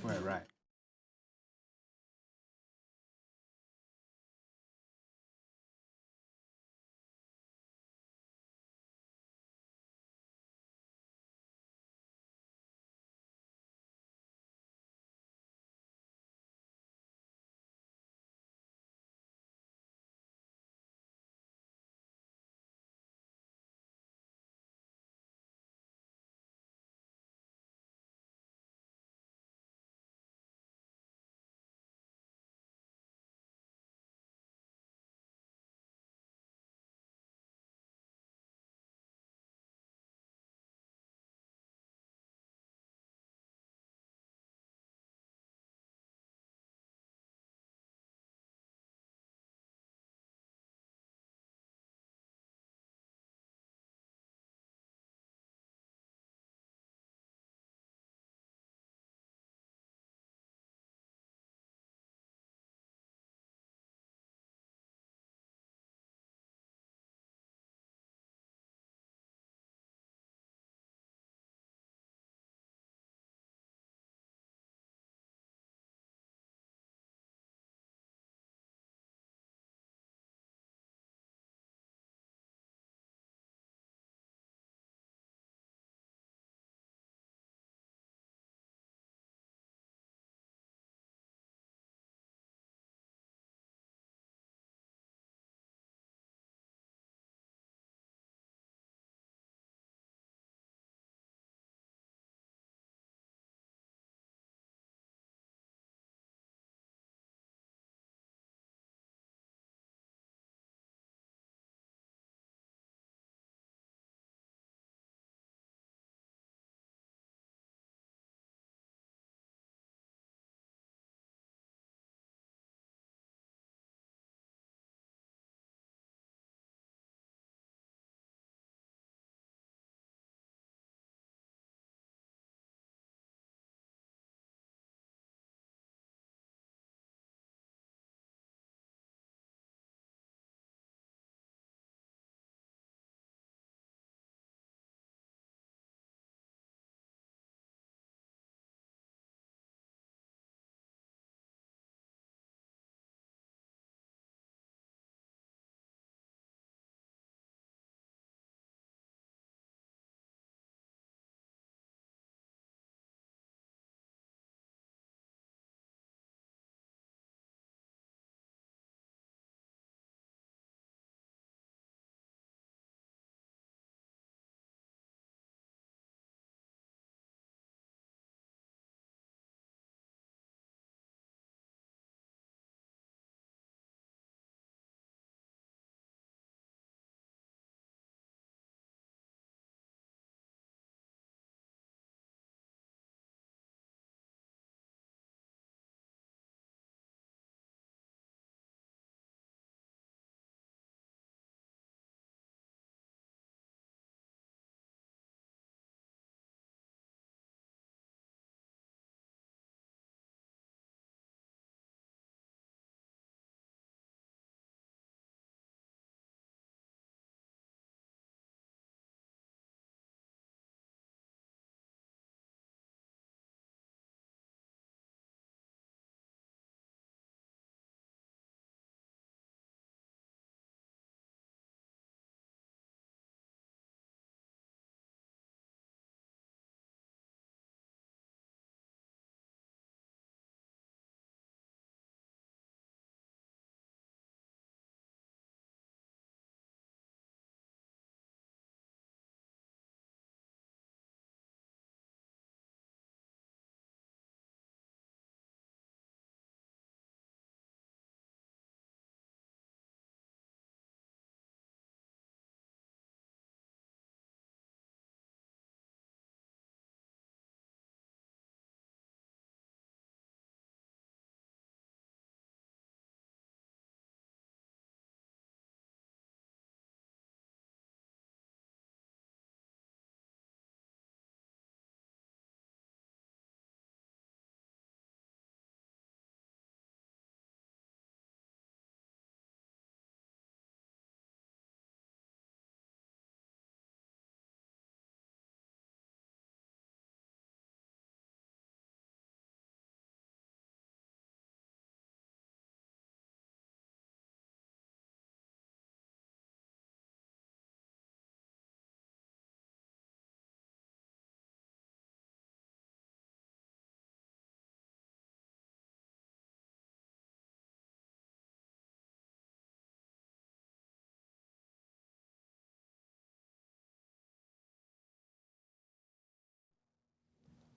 Right.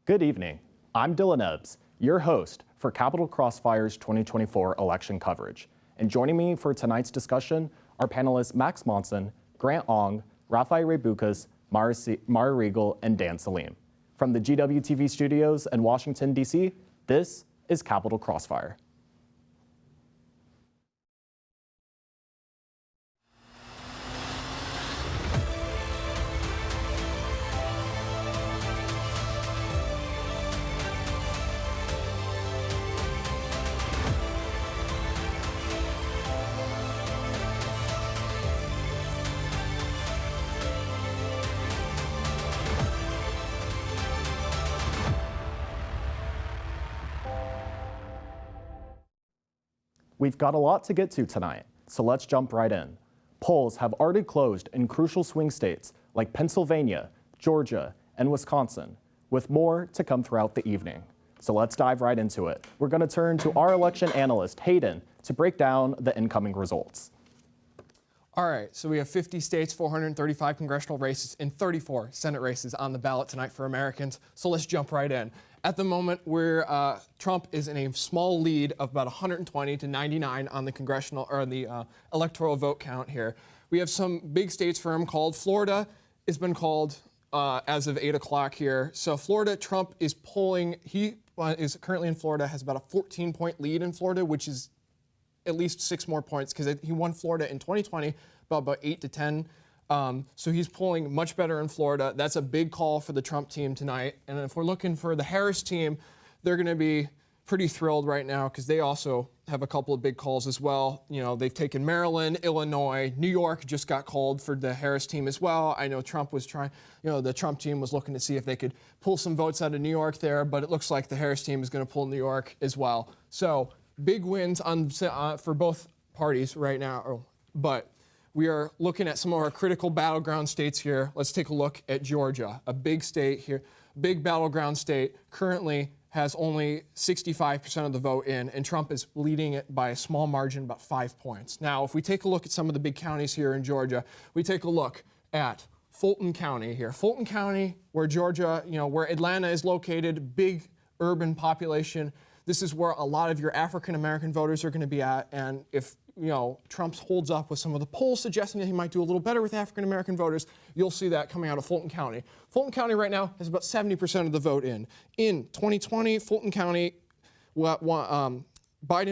Good evening. I'm Dylan Ebbs, your host for Capitol Crossfire's 2024 election coverage. And joining me for tonight's discussion are panelists Max Monson, Grant Ong, Rafael Rebucas, Mara Regal, and Dan Salim. From the GWTV studios in Washington, D.C., this is Capitol Crossfire. We've got a lot to get to tonight, so let's jump right in. Polls have already closed in crucial swing states like Pennsylvania, Georgia, and Wisconsin, with more to come throughout the evening. So let's dive right into it. We're going to turn to our election analyst, Hayden, to break down the incoming results. All right, so we have 50 states, 435 congressional races, and 34 Senate races on the ballot tonight for Americans. So let's jump right in. At the moment, Trump is in a small lead of about 120 to 99 on the congressional or the electoral vote count here. We have some big states for him called. Florida has been called as of 8 o'clock here. So Florida, Trump is polling. He is currently in Florida, has about a 14-point lead in Florida, which is at least 6 more points because he won Florida in 2020 about 8 to 10. So he's polling much better in Florida. That's a big call for the Trump team tonight. And if we're looking for the Harris team, they're going to be pretty thrilled right now because they also have a couple of big calls as well. You know, they've taken Maryland, Illinois, New York just got called for the Harris team as well. I know Trump was trying, the Trump team was looking to see if they could pull some votes out of New York there, but it looks like the Harris team is going to pull New York as well. So big wins for both parties right now, but we are looking at some of our critical battleground states here. Let's take a look at Georgia, a big state here, big battleground state, currently has only 65% of the vote in, and Trump is leading it by a small margin, about 5 points. Now, if we take a look at some of the big counties here in Georgia, we take a look at Fulton County here. Fulton County, where Georgia, where Atlanta is located, big urban population. This is where a lot of your African-American voters are going to be at, and if Trump holds up with some of the polls suggesting that he might do a little better with African-American voters, you'll see that coming out of Fulton County. Fulton County right now has about 70% of the vote in. In 2020, Fulton County, Biden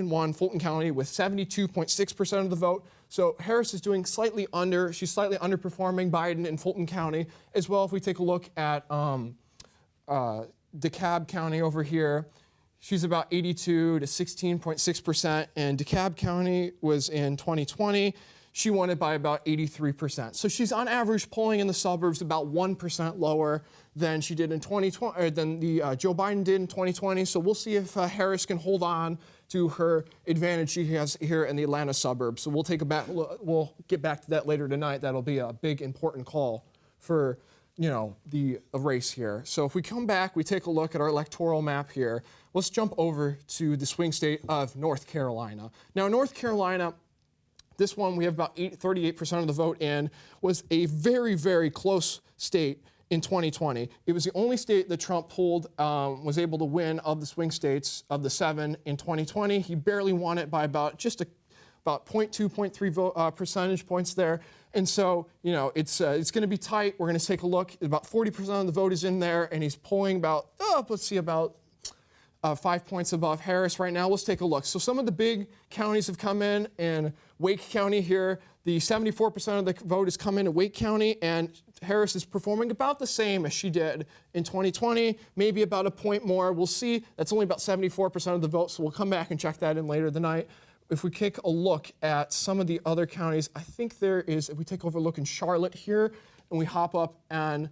won Fulton County with 72.6% of the vote. So Harris is doing slightly under, she's slightly underperforming Biden in Fulton County. As well, if we take a look at DeKalb County over here, she's about 82 to 16.6%, and DeKalb County was in 2020. She won it by about 83%. So she's on average polling in the suburbs about 1% lower than she did in 2020, or than Joe Biden did in 2020. So we'll see if Harris can hold on to her advantage she has here in the Atlanta suburbs. So we'll get back to that later tonight. That'll be a big important call for the race here. So if we come back, we take a look at our electoral map here. Let's jump over to the swing state of North Carolina. Now, North Carolina, this one we have about 38% of the vote in, was a very, very close state in 2020. It was the only state that Trump polled, was able to win of the swing states of the 7 in 2020. He barely won it by about 0.2, 0.3 percentage points there. And so, it's going to be tight. We're going to take a look. About 40% of the vote is in there, and he's polling about 5 points above Harris right now. Let's take a look. So some of the big counties have come in Wake County here, the 74% of the vote has come in Wake County, and Harris is performing about the same as she did in 2020, maybe about a point more. We'll see. That's only about 74% of the vote, so we'll come back and check that in later tonight. If we take a look at some of the other counties, I think there is, if we take over a look in Charlotte here, and we hop up on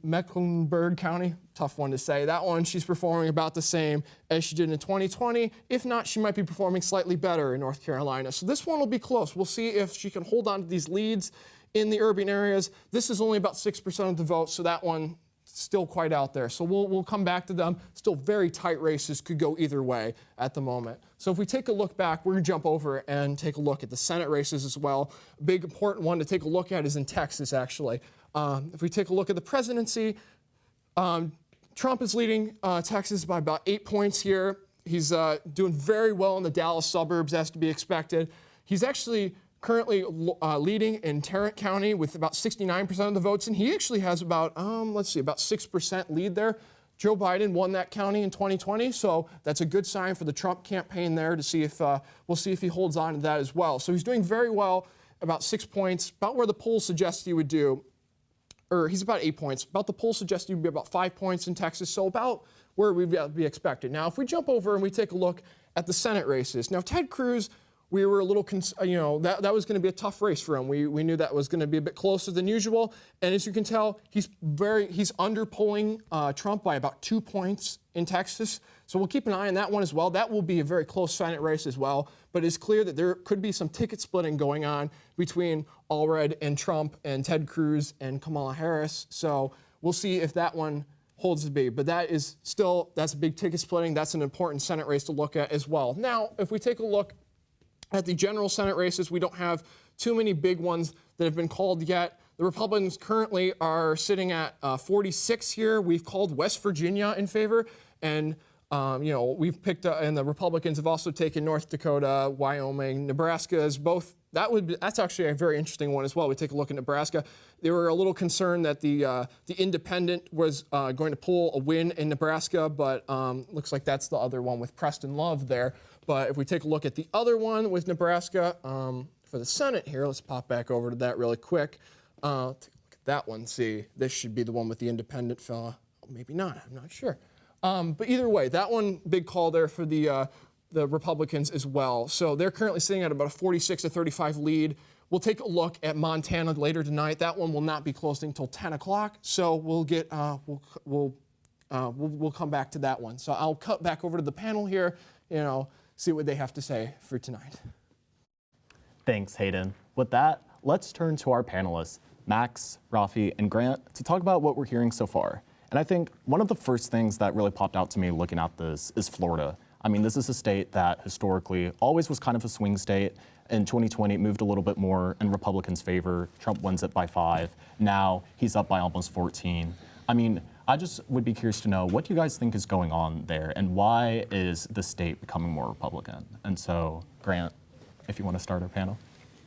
Mecklenburg County, tough one to say. That one, she's performing about the same as she did in 2020. If not, she might be performing slightly better in North Carolina. So this one will be close. We'll see if she can hold on to these leads in the urban areas. This is only about 6% of the vote, so that one still quite out there. So we'll come back to them. Still very tight races, could go either way at the moment. So if we take a look back, we're going to jump over and take a look at the Senate races as well. A big important one to take a look at is in Texas, actually. If we take a look at the presidency, Trump is leading Texas by about 8 points here. He's doing very well in the Dallas suburbs, as to be expected. He's actually currently leading in Tarrant County with about 69% of the votes, and he actually has about, about 6% lead there. Joe Biden won that county in 2020, so that's a good sign for the Trump campaign there to see if, we'll see if he holds on to that as well. So he's doing very well, about 6 points, about where the polls suggest he would do, or he's about 8 points. About the polls suggest he would be about 5 points in Texas, so about where we'd be expected. Now, if we jump over and we take a look at the Senate races. Now, Ted Cruz, we were a little, that was going to be a tough race for him. We knew that was going to be a bit closer than usual. And as you can tell, he's underpolling Trump by about 2 points in Texas. So we'll keep an eye on that one as well. That will be a very close Senate race as well. But it's clear that there could be some ticket splitting going on between Allred and Trump and Ted Cruz and Kamala Harris. So we'll see if that one holds to be. But that's a big ticket splitting. That's an important Senate race to look at as well. Now, if we take a look at the general Senate races, we don't have too many big ones that have been called yet. The Republicans currently are sitting at 46 here. We've called West Virginia in favor, and we've picked, and the Republicans have also taken North Dakota, Wyoming, Nebraska as both. That's actually a very interesting one as well. We take a look at Nebraska. They were a little concerned that the independent was going to pull a win in Nebraska, but looks like that's the other one with Preston Love there. But if we take a look at the other one with Nebraska for the Senate here, let's pop back over to that really quick. Take a look at that one. See, this should be the one with the independent fella. Maybe not. I'm not sure. But either way, that one big call there for the Republicans as well. So they're currently sitting at about a 46 to 35 lead. We'll take a look at Montana later tonight. That one will not be closing until 10 o'clock. So we'll get we'll come back to that one. So I'll cut back over to the panel here. See what they have to say for tonight. Thanks, Hayden. With that, let's turn to our panelists, Max, Rafi, and Grant, to talk about what we're hearing so far. And I think one of the first things that really popped out to me looking at this is Florida. I mean, this is a state that historically always was kind of a swing state. In 2020, it moved a little bit more in Republicans' favor. Trump wins it by 5. Now he's up by almost 14. I mean, I just would be curious to know, what do you guys think is going on there, and why is the state becoming more Republican? And so, Grant, if you want to start our panel.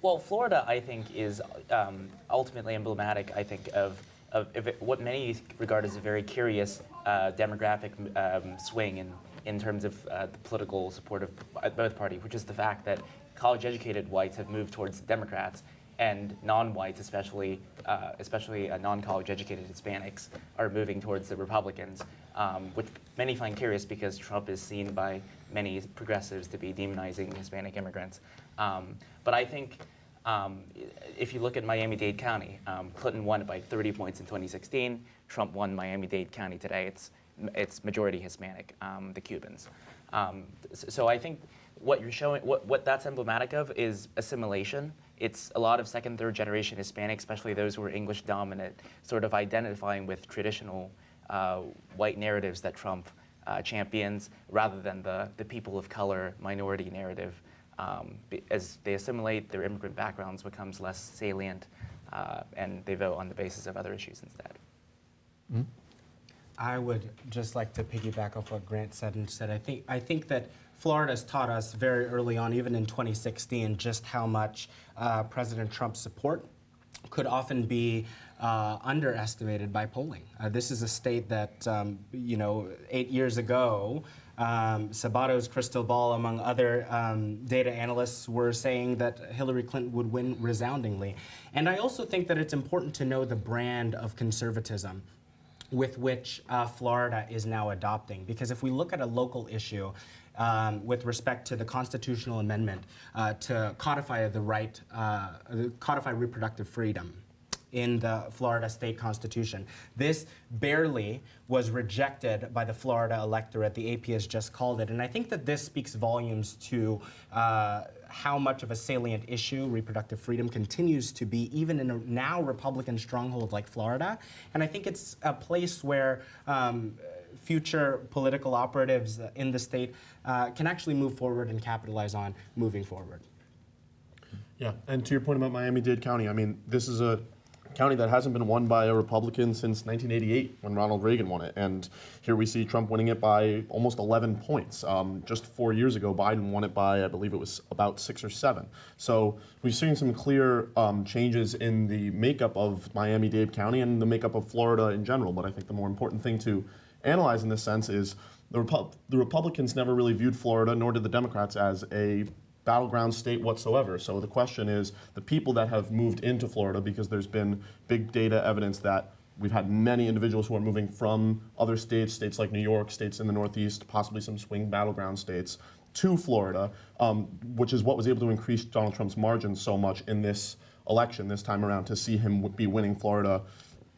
Well, Florida, I think, is ultimately emblematic, I think, of what many regard as a very curious demographic swing in terms of the political support of both parties, which is the fact that college-educated whites have moved towards the Democrats, and non-whites, especially non-college-educated Hispanics, are moving towards the Republicans, which many find curious because Trump is seen by many progressives to be demonizing Hispanic immigrants. But I think if you look at Miami-Dade County, Clinton won it by 30 points in 2016. Trump won Miami-Dade County today. It's majority Hispanic, the Cubans. So I think what you're showing, what that's emblematic of is assimilation. It's a lot of second, third generation Hispanics, especially those who are English dominant, sort of identifying with traditional white narratives that Trump champions, rather than the people of color minority narrative. As they assimilate, their immigrant backgrounds becomes less salient, and they vote on the basis of other issues instead. Mm-hmm. I would just like to piggyback off what Grant said and said, I think that Florida's taught us very early on, even in 2016, just how much President Trump's support could often be underestimated by polling. This is a state that, 8 years ago, Sabato's crystal ball, among other data analysts, were saying that Hillary Clinton would win resoundingly. And I also think that it's important to know the brand of conservatism with which Florida is now adopting. Because if we look at a local issue with respect to the constitutional amendment to codify the right, codify reproductive freedom in the Florida state constitution, this barely was rejected by the Florida electorate. The AP has just called it. And I think that this speaks volumes to how much of a salient issue reproductive freedom continues to be, even in a now Republican stronghold like Florida. And I think it's a place where future political operatives in the state can actually move forward and capitalize on moving forward. Yeah, and to your point about Miami-Dade County, I mean, this is a county that hasn't been won by a Republican since 1988 when Ronald Reagan won it. And here we see Trump winning it by almost 11 points. Just 4 years ago, Biden won it by, I believe it was about 6 or 7. So we've seen some clear changes in the makeup of Miami-Dade County and the makeup of Florida in general. But I think the more important thing to analyze in this sense is the Republicans never really viewed Florida, nor did the Democrats, as a battleground state whatsoever. So the question is the people that have moved into Florida, because there's been big data evidence that we've had many individuals who are moving from other states, states like New York, states in the Northeast, possibly some swing battleground states, to Florida, which is what was able to increase Donald Trump's margins so much in this election this time around, to see him be winning Florida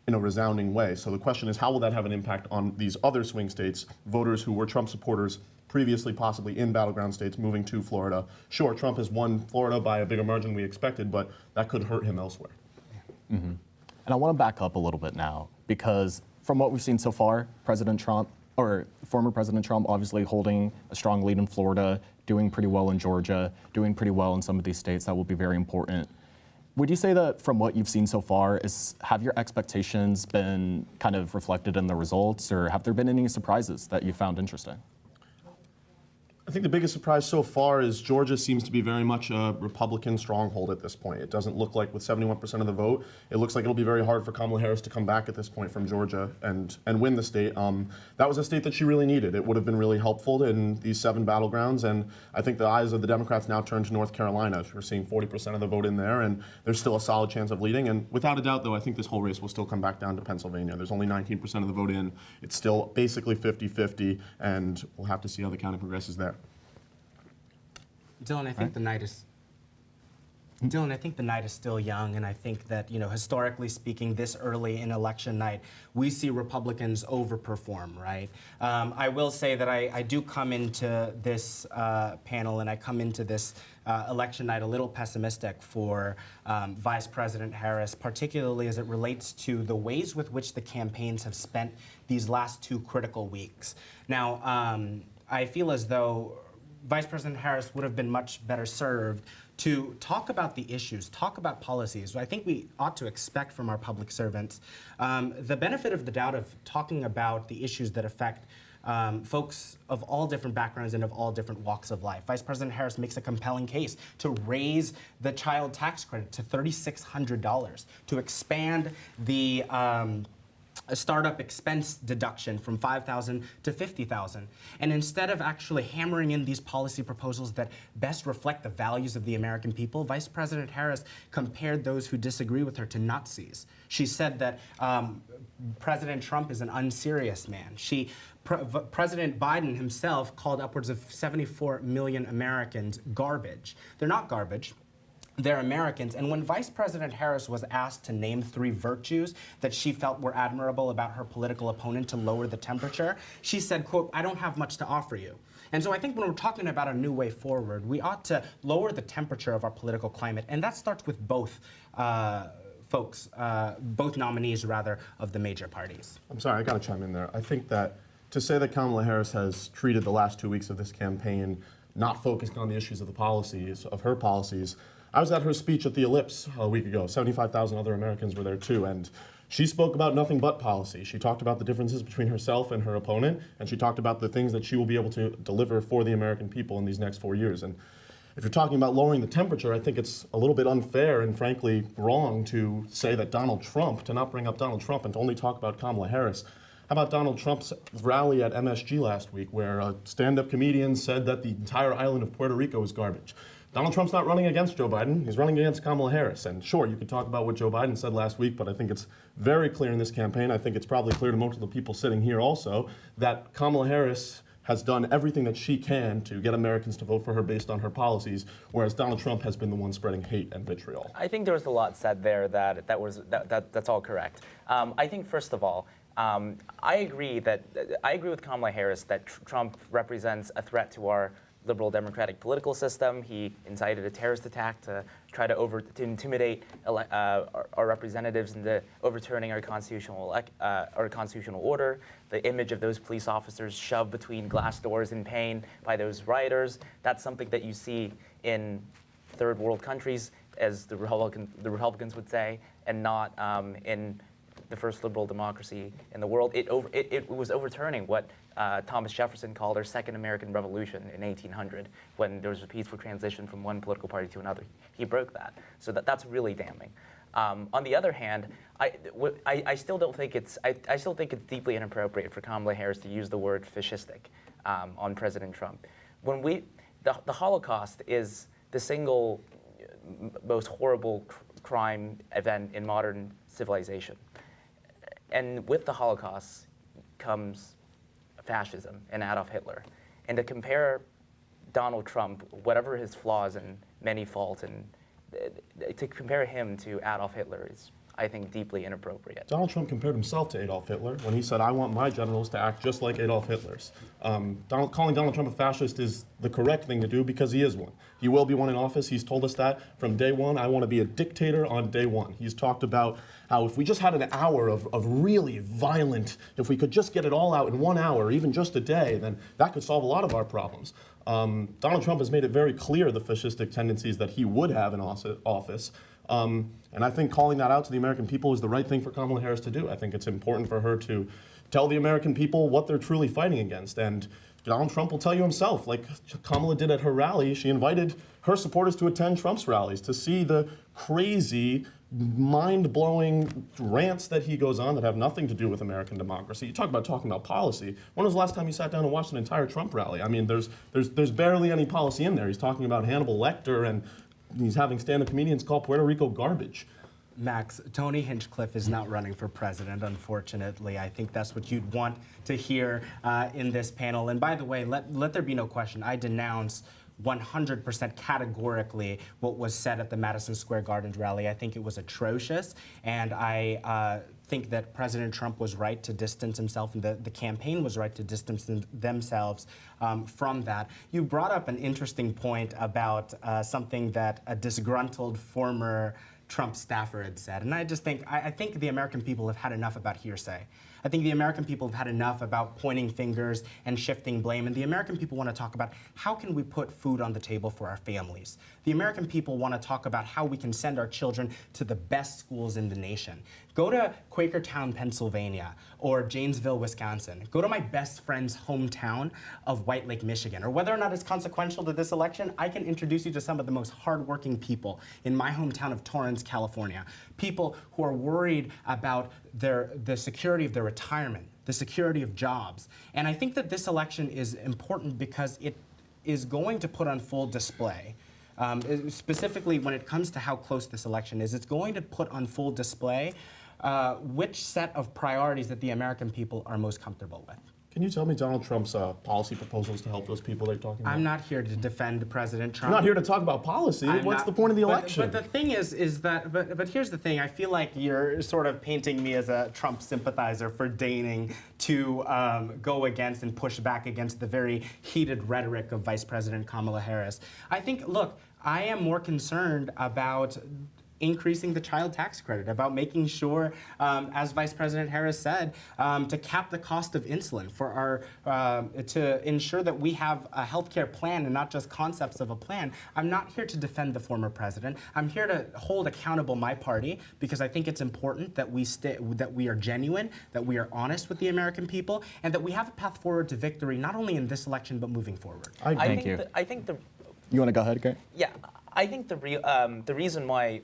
in a resounding way. So the question is, how will that have an impact on these other swing states, voters who were Trump supporters previously possibly in battleground states moving to Florida? Sure, Trump has won Florida by a bigger margin than we expected, but that could hurt him elsewhere. Mm-hmm. And I want to back up a little bit now, because from what we've seen so far, President Trump, or former President Trump, obviously holding a strong lead in Florida, doing pretty well in Georgia, doing pretty well in some of these states that will be very important. Would you say that from what you've seen so far, have your expectations been kind of reflected in the results, or have there been any surprises that you found interesting? I think the biggest surprise so far is Georgia seems to be very much a Republican stronghold at this point. It doesn't look like, with 71% of the vote, it looks like it'll be very hard for Kamala Harris to come back at this point from Georgia and win the state. That was a state that she really needed. It would have been really helpful in these 7 battlegrounds, and I think the eyes of the Democrats now turn to North Carolina. We're seeing 40% of the vote in there, and there's still a solid chance of leading. And without a doubt, though, I think this whole race will still come back down to Pennsylvania. There's only 19% of the vote in. It's still basically 50-50, and we'll have to see how the counting progresses there. Dylan, I think the night is still young, and I think that, historically speaking, this early in election night, we see Republicans overperform, right? I will say that I do come into this panel, and I come into this election night a little pessimistic for Vice President Harris, particularly as it relates to the ways with which the campaigns have spent these last 2 critical weeks. Now, I feel as though Vice President Harris would have been much better served to talk about the issues, talk about policies. I think we ought to expect from our public servants the benefit of the doubt of talking about the issues that affect folks of all different backgrounds and of all different walks of life. Vice President Harris makes a compelling case to raise the child tax credit to $3,600, to expand the a startup expense deduction from $5,000 to $50,000. And instead of actually hammering in these policy proposals that best reflect the values of the American people, Vice President Harris compared those who disagree with her to Nazis. She said that President Trump is an unserious man. President Biden himself called upwards of 74 million Americans garbage. They're not garbage. They're Americans. And when Vice President Harris was asked to name 3 virtues that she felt were admirable about her political opponent to lower the temperature, she said, quote, "I don't have much to offer you." And so I think when we're talking about a new way forward, we ought to lower the temperature of our political climate. And that starts with both both nominees, rather, of the major parties. I'm sorry, I got to chime in there. I think that to say that Kamala Harris has treated the last 2 weeks of this campaign not focused on the issues of the policies, of her policies. I was at her speech at the Ellipse a week ago. 75,000 other Americans were there too, and she spoke about nothing but policy. She talked about the differences between herself and her opponent, and she talked about the things that she will be able to deliver for the American people in these next 4 years. And if you're talking about lowering the temperature, I think it's a little bit unfair and frankly wrong to say that to not bring up Donald Trump and to only talk about Kamala Harris. How about Donald Trump's rally at MSG last week, where a stand-up comedian said that the entire island of Puerto Rico is garbage? Donald Trump's not running against Joe Biden. He's running against Kamala Harris. And sure, you could talk about what Joe Biden said last week, but I think it's very clear in this campaign, I think it's probably clear to most of the people sitting here also, that Kamala Harris has done everything that she can to get Americans to vote for her based on her policies, whereas Donald Trump has been the one spreading hate and vitriol. I think there was a lot said there that's all correct. I think, first of all, I agree with Kamala Harris that Trump represents a threat to our liberal democratic political system. He incited a terrorist attack to try to intimidate our representatives into overturning our constitutional order. The image of those police officers shoved between glass doors in pain by those rioters, that's something that you see in third world countries as the Republicans would say, and not in the first liberal democracy in the world. It was overturning what Thomas Jefferson called our Second American Revolution in 1800, when there was a peaceful transition from one political party to another. He broke that, so that's really damning. On the other hand, I still don't think it's I still think it's deeply inappropriate for Kamala Harris to use the word fascistic on President Trump. When the Holocaust is the single most horrible crime event in modern civilization, and with the Holocaust comes fascism and Adolf Hitler, and to compare Donald Trump, whatever his flaws and many faults, and to compare him to Adolf Hitler is, I think, deeply inappropriate. Donald Trump compared himself to Adolf Hitler when he said, "I want my generals to act just like Adolf Hitler's." Calling Donald Trump a fascist is the correct thing to do because he is one. He will be one in office. He's told us that from day one. I want to be a dictator on day one. He's talked about how if we just had an hour of really violent, if we could just get it all out in 1 hour, even just a day, then that could solve a lot of our problems. Donald Trump has made it very clear the fascistic tendencies that he would have in office. And I think calling that out to the American people is the right thing for Kamala Harris to do. I think it's important for her to tell the American people what they're truly fighting against. And Donald Trump will tell you himself, like Kamala did at her rally, she invited her supporters to attend Trump's rallies to see the crazy, mind-blowing rants that he goes on that have nothing to do with American democracy. You talking about policy. When was the last time you sat down and watched an entire Trump rally? I mean, there's barely any policy in there. He's talking about Hannibal Lecter, and he's having stand-up comedians call Puerto Rico garbage. Max, Tony Hinchcliffe is not running for president, unfortunately. I think that's what you'd want to hear in this panel. And by the way, let there be no question, I denounce 100% categorically what was said at the Madison Square Garden rally. I think it was atrocious, and I think that President Trump was right to distance himself, and the campaign was right to distance themselves from that. You brought up an interesting point about something that a disgruntled former Trump staffer had said, and I think the American people have had enough about hearsay. I think the American people have had enough about pointing fingers and shifting blame, and the American people want to talk about how can we put food on the table for our families. The American people want to talk about how we can send our children to the best schools in the nation. Go to Quakertown, Pennsylvania, or Janesville, Wisconsin. Go to my best friend's hometown of White Lake, Michigan. Or whether or not it's consequential to this election, I can introduce you to some of the most hardworking people in my hometown of Torrance, California. People who are worried about the security of their retirement, the security of jobs. And I think that this election is important because it is going to put on full display, specifically when it comes to how close this election is, it's going to put on full display which set of priorities that the American people are most comfortable with. Can you tell me Donald Trump's policy proposals to help those people they're talking about? I'm not here to defend President Trump. You're not here to talk about policy. What's the point of the election? But the thing is that, but here's the thing. I feel like you're sort of painting me as a Trump sympathizer for deigning to go against and push back against the very heated rhetoric of Vice President Kamala Harris. I think, look, I am more concerned about increasing the child tax credit, about making sure, as Vice President Harris said, to cap the cost of insulin for to ensure that we have a healthcare plan and not just concepts of a plan. I'm not here to defend the former president. I'm here to hold accountable my party because I think it's important that we are genuine, that we are honest with the American people, and that we have a path forward to victory, not only in this election, but moving forward. Thank you. I think the You want to go ahead, Gary? Yeah, I think the reason why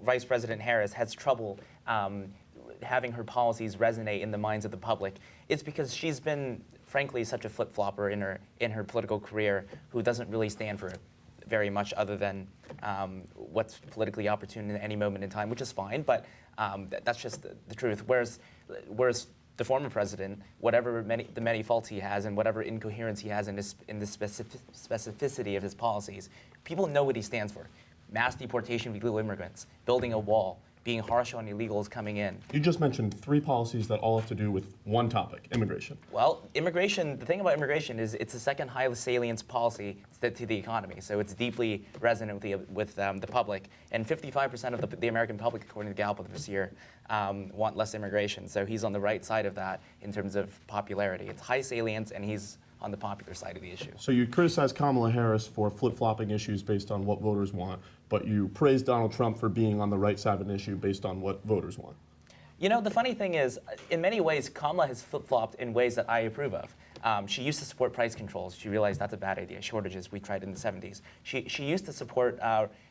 Vice President Harris has trouble having her policies resonate in the minds of the public is because she's been, frankly, such a flip-flopper in her political career who doesn't really stand for very much other than what's politically opportune in any moment in time, which is fine, but that's just the truth. Whereas the former president, whatever the many faults he has and whatever incoherence he has in the specificity of his policies, people know what he stands for. Mass deportation of illegal immigrants, building a wall, being harsh on illegals coming in. You just mentioned 3 policies that all have to do with one topic, immigration. Well, immigration, the thing about immigration is it's the second highest salience policy to the economy, so it's deeply resonant with the public. And 55% of the American public, according to Gallup this year, want less immigration. So he's on the right side of that in terms of popularity. It's high salience, and he's on the popular side of the issue. So you criticize Kamala Harris for flip-flopping issues based on what voters want, but you praise Donald Trump for being on the right side of an issue based on what voters want. You know, the funny thing is, in many ways, Kamala has flip-flopped in ways that I approve of. She used to support price controls. She realized that's a bad idea. Shortages, we tried in the 70s. She used to support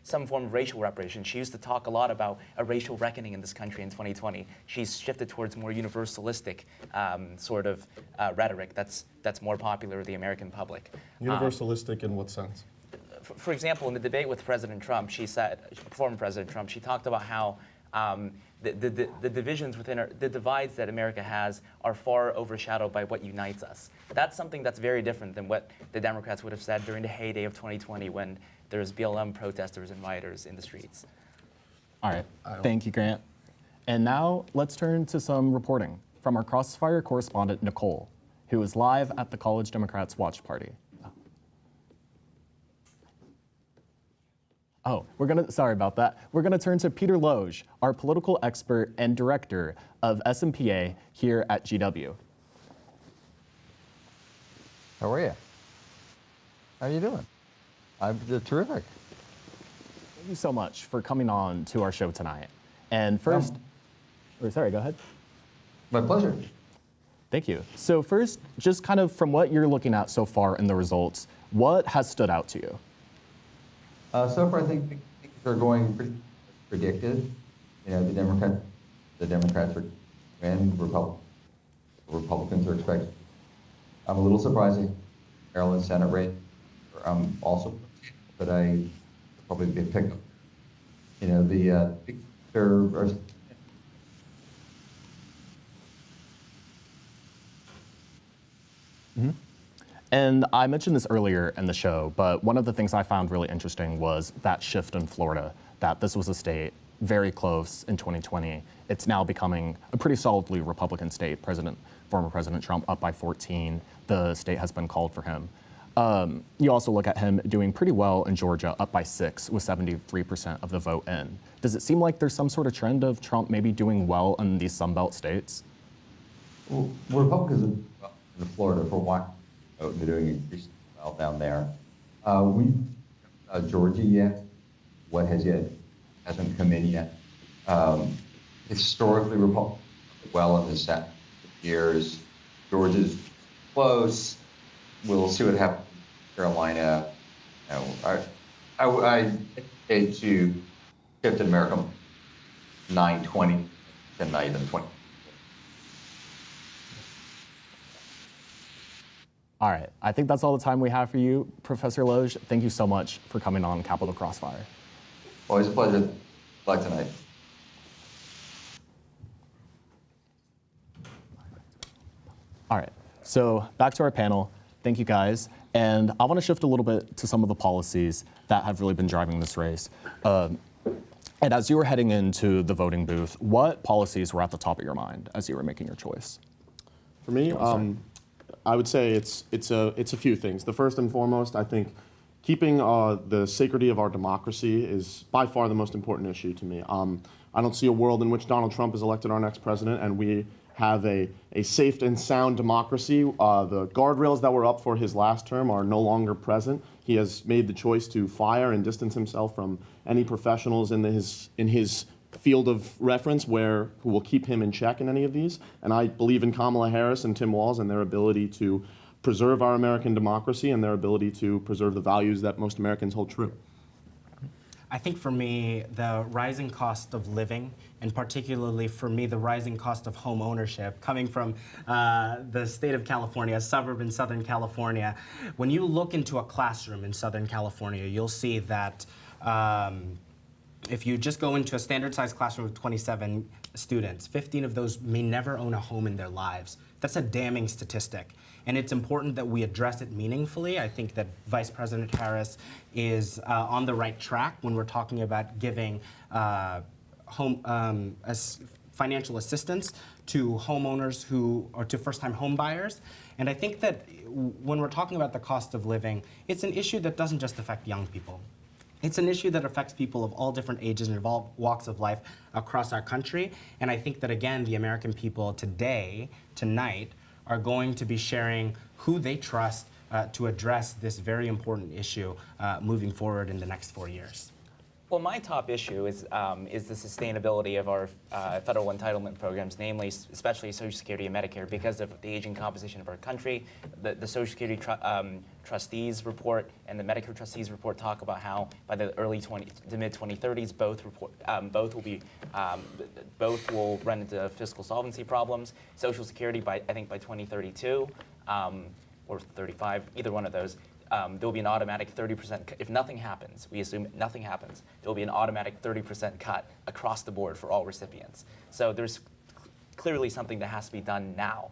some form of racial reparation. She used to talk a lot about a racial reckoning in this country in 2020. She's shifted towards more universalistic sort of rhetoric that's more popular with the American public. Universalistic in what sense? For example, in the debate with President Trump, she said, former President Trump, she talked about how the divisions within the divides that America has are far overshadowed by what unites us. That's something that's very different than what the Democrats would have said during the heyday of 2020 when there was BLM protesters and rioters in the streets. All right, thank you, Grant. And now let's turn to some reporting from our Crossfire correspondent, Nicole, who is live at the College Democrats Watch Party. Oh, sorry about that. We're gonna turn to Peter Loge, our political expert and director of SMPA here at GW. How are you? How are you doing? I'm terrific. Thank you so much for coming on to our show tonight. And first, sorry, go ahead. My pleasure. Thank you. So first, just kind of from what you're looking at so far in the results, what has stood out to you? So far, I think things are going pretty predicted. You know, the Democrats are win. Republicans are expected. I'm a little surprised in Maryland Senate race. Also, but I probably be picked up. You know, there are. And I mentioned this earlier in the show, but one of the things I found really interesting was that shift in Florida, that this was a state very close in 2020. It's now becoming a pretty solidly Republican state. Former President Trump up by 14. The state has been called for him. You also look at him doing pretty well in Georgia, up by 6 with 73% of the vote in. Does it seem like there's some sort of trend of Trump maybe doing well in these Sunbelt states? Well, Republicans in Florida for a while. They're doing increasingly well down there. Georgia yet. What hasn't come in yet. Historically, Republicans well in the Senate years. Georgia's close. We'll see what happens in Carolina. You know, I hate to shift in America 9-20 tonight and 20. All right, I think that's all the time we have for you, Professor Loge. Thank you so much for coming on Capitol Crossfire. Always a pleasure. Good luck tonight. All right, so back to our panel. Thank you guys. And I want to shift a little bit to some of the policies that have really been driving this race. And as you were heading into the voting booth, what policies were at the top of your mind as you were making your choice? For me, I would say it's a few things. The first and foremost, I think keeping the sacredity of our democracy is by far the most important issue to me. I don't see a world in which Donald Trump is elected our next president and we have a safe and sound democracy. The guardrails that were up for his last term are no longer present. He has made the choice to fire and distance himself from any professionals in his field of reference who will keep him in check in any of these. And I believe in Kamala Harris and Tim Walz and their ability to preserve our American democracy and their ability to preserve the values that most Americans hold true. I think for me, the rising cost of living, and particularly for me, the rising cost of home ownership, coming from the state of California, a suburb in Southern California, when you look into a classroom in Southern California, you'll see that if you just go into a standard sized classroom with 27 students, 15 of those may never own a home in their lives. That's a damning statistic. And it's important that we address it meaningfully. I think that Vice President Harris is on the right track when we're talking about giving financial assistance to homeowners or to first-time home buyers. And I think that when we're talking about the cost of living, it's an issue that doesn't just affect young people. It's an issue that affects people of all different ages and all walks of life across our country. And I think that, again, the American people tonight, are going to be sharing who they trust to address this very important issue moving forward in the next 4 years. Well, my top issue is the sustainability of our federal entitlement programs, namely, especially Social Security and Medicare, because of the aging composition of our country. The Social Security trustees report and the Medicare trustees report talk about how by the mid 2030s, both will run into fiscal solvency problems. Social Security, I think by 2032 or 35, either one of those. There will be an automatic 30%, if nothing happens, we assume nothing happens, there will be an automatic 30% cut across the board for all recipients. So there's clearly something that has to be done now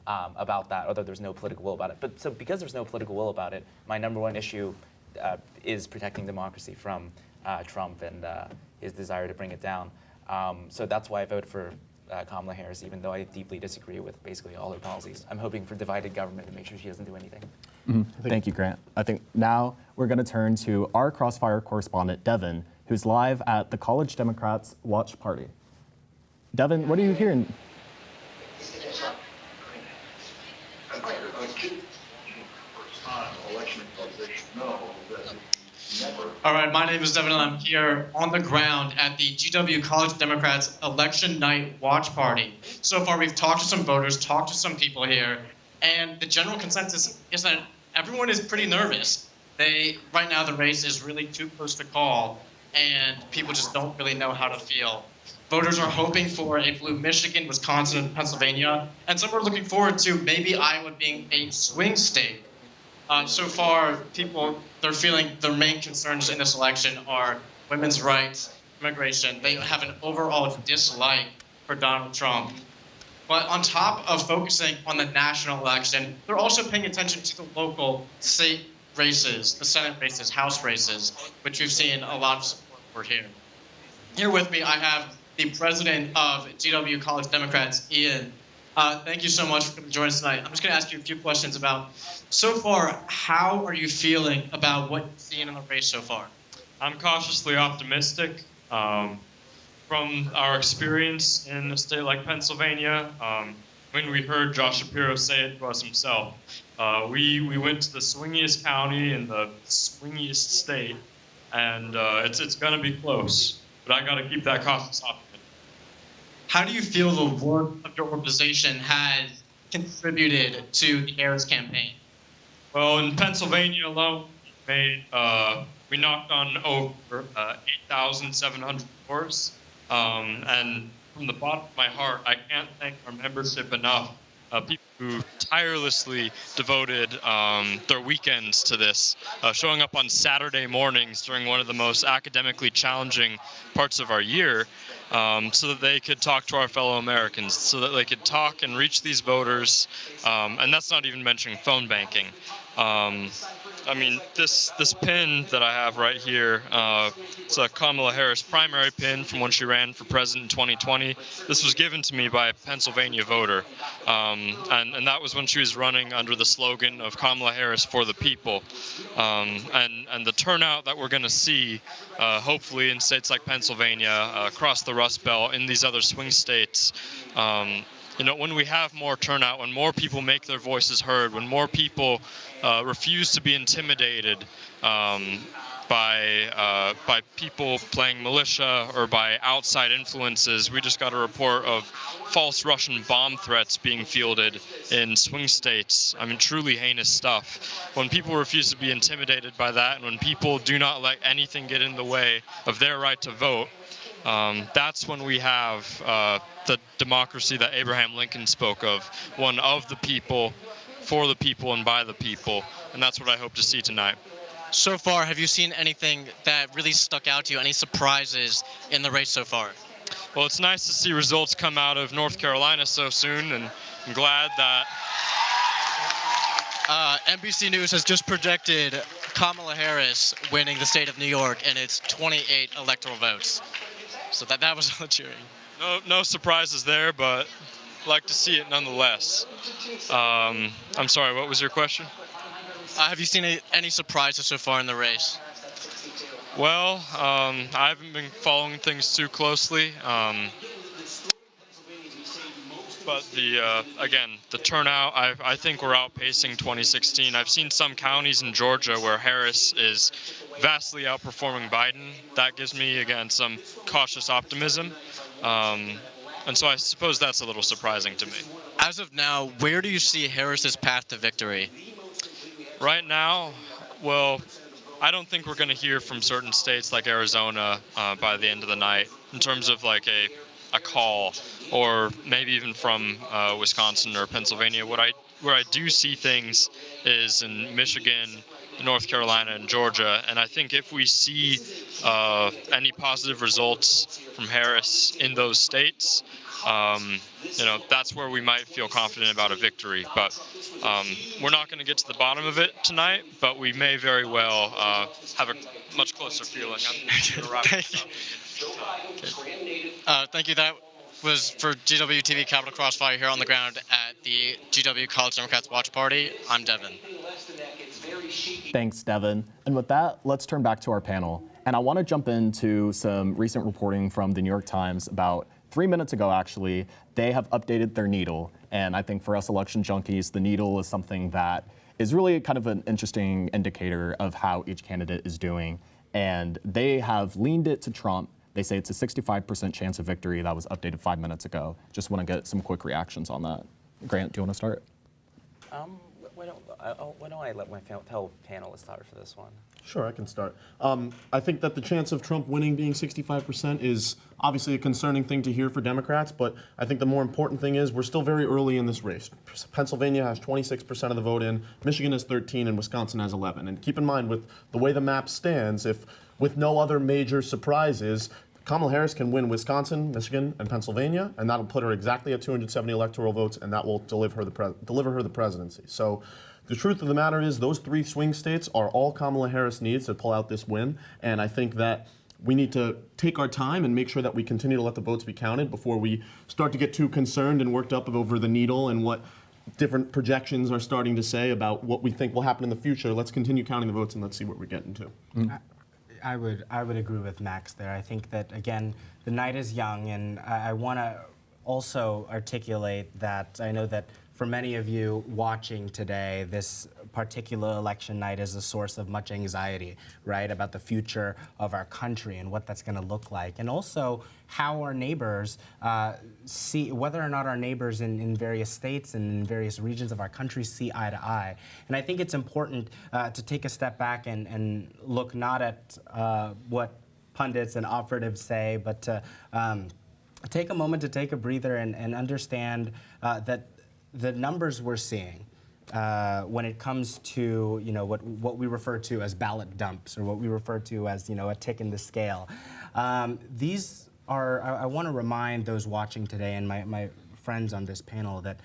about that, although there's no political will about it. But so because there's no political will about it, my number one issue is protecting democracy from Trump and his desire to bring it down. So that's why I voted for Kamala Harris, even though I deeply disagree with basically all her policies. I'm hoping for divided government to make sure she doesn't do anything. Thank you, Grant. I think now we're going to turn to our Crossfire correspondent, Devin, who's live at the College Democrats Watch Party. Devin, what are you hearing? All right, my name is Devin, and I'm here on the ground at the GW College Democrats Election Night Watch Party. So far, we've talked to some voters, talked to some people here, and the general consensus is that everyone is pretty nervous. Right now, the race is really too close to call, and people just don't really know how to feel. Voters are hoping for a blue Michigan, Wisconsin, and Pennsylvania, and some are looking forward to maybe Iowa being a swing state. So far, they're feeling their main concerns in this election are women's rights, immigration. They have an overall dislike for Donald Trump. But on top of focusing on the national election, they're also paying attention to the local state races, the Senate races, House races, which we've seen a lot of support for here. Here with me, I have the president of GW College Democrats, Ian. Thank you so much for joining us tonight. I'm just going to ask you a few questions about, so far, how are you feeling about what you've seen in the race so far? I'm cautiously optimistic. From our experience in a state like Pennsylvania, when we heard Josh Shapiro say it to us himself, we went to the swingiest county in the swingiest state, and it's going to be close. But I got to keep that cautious optimism. How do you feel the work of your organization has contributed to the Harris campaign? Well, in Pennsylvania alone, we knocked on over 8,700 doors. And from the bottom of my heart, I can't thank our membership enough. People who tirelessly devoted their weekends to this, showing up on Saturday mornings during one of the most academically challenging parts of our year, so that they could talk to our fellow Americans, so that they could talk and reach these voters, and that's not even mentioning phone banking. I mean, this pin that I have right here, it's a Kamala Harris primary pin from when she ran for president in 2020. This was given to me by a Pennsylvania voter, and that was when she was running under the slogan of Kamala Harris for the people. And the turnout that we're going to see, hopefully in states like Pennsylvania, across the Rust Belt, in these other swing states, when we have more turnout, when more people make their voices heard, when more people refuse to be intimidated by people playing militia or by outside influences. We just got a report of false Russian bomb threats being fielded in swing states. I mean, truly heinous stuff. When people refuse to be intimidated by that, and when people do not let anything get in the way of their right to vote, that's when we have the democracy that Abraham Lincoln spoke of, one of the people, for the people, and by the people. And that's what I hope to see tonight. So far, have you seen anything that really stuck out to you, any surprises in the race so far? Well, it's nice to see results come out of North Carolina so soon, and I'm glad that... NBC News has just projected Kamala Harris winning the state of New York, and it's 28 electoral votes. So that was all cheering. No surprises there, but like to see it nonetheless. I'm sorry, what was your question? Have you seen any surprises so far in the race? Well, I haven't been following things too closely, but again, the turnout, I think we're outpacing 2016. I've seen some counties in Georgia where Harris is vastly outperforming Biden. That gives me, again, some cautious optimism. And so I suppose that's a little surprising to me. As of now, where do you see Harris's path to victory? Right now, well, I don't think we're going to hear from certain states like Arizona by the end of the night in terms of like a call, or maybe even from Wisconsin or Pennsylvania. Where I do see things is in Michigan, North Carolina, and Georgia. And I think if we see any positive results from Harris in those states, that's where we might feel confident about a victory. But we're not going to get to the bottom of it tonight, but we may very well have a much closer feeling. Thank you. That was for GW TV Capital Crossfire here on the ground at the GW College Democrats Watch Party. I'm Devin. Thanks, Devin. And with that, let's turn back to our panel. And I want to jump into some recent reporting from the New York Times. About 3 minutes ago, actually, they have updated their needle. And I think for us election junkies, the needle is something that is really kind of an interesting indicator of how each candidate is doing. And they have leaned it to Trump. They say it's a 65% chance of victory. That was updated 5 minutes ago. Just want to get some quick reactions on that. Grant, do you want to start? Why don't I let my fellow panelists start for this one? Sure, I can start. I think that the chance of Trump winning being 65% is obviously a concerning thing to hear for Democrats, but I think the more important thing is we're still very early in this race. Pennsylvania has 26% of the vote in, Michigan has 13, and Wisconsin has 11. And keep in mind, with the way the map stands, if with no other major surprises, Kamala Harris can win Wisconsin, Michigan, and Pennsylvania, and that'll put her exactly at 270 electoral votes, and that will deliver her the presidency. So the truth of the matter is those three swing states are all Kamala Harris needs to pull out this win, and I think that we need to take our time and make sure that we continue to let the votes be counted before we start to get too concerned and worked up over the needle and what different projections are starting to say about what we think will happen in the future. Let's continue counting the votes and let's see what we're getting to. Mm-hmm. I would agree with Max there. I think that, again, the night is young, and I want to also articulate that I know that for many of you watching today, this particular election night is a source of much anxiety, right, about the future of our country and what that's going to look like, and also how our neighbors see, whether or not our neighbors in various states and in various regions of our country see eye to eye. And I think it's important to take a step back and look not at what pundits and operatives say, but to take a moment to take a breather and understand that the numbers we're seeing when it comes to what we refer to as ballot dumps or what we refer to as a tick in the scale, these are, I want to remind those watching today and my friends on this panel that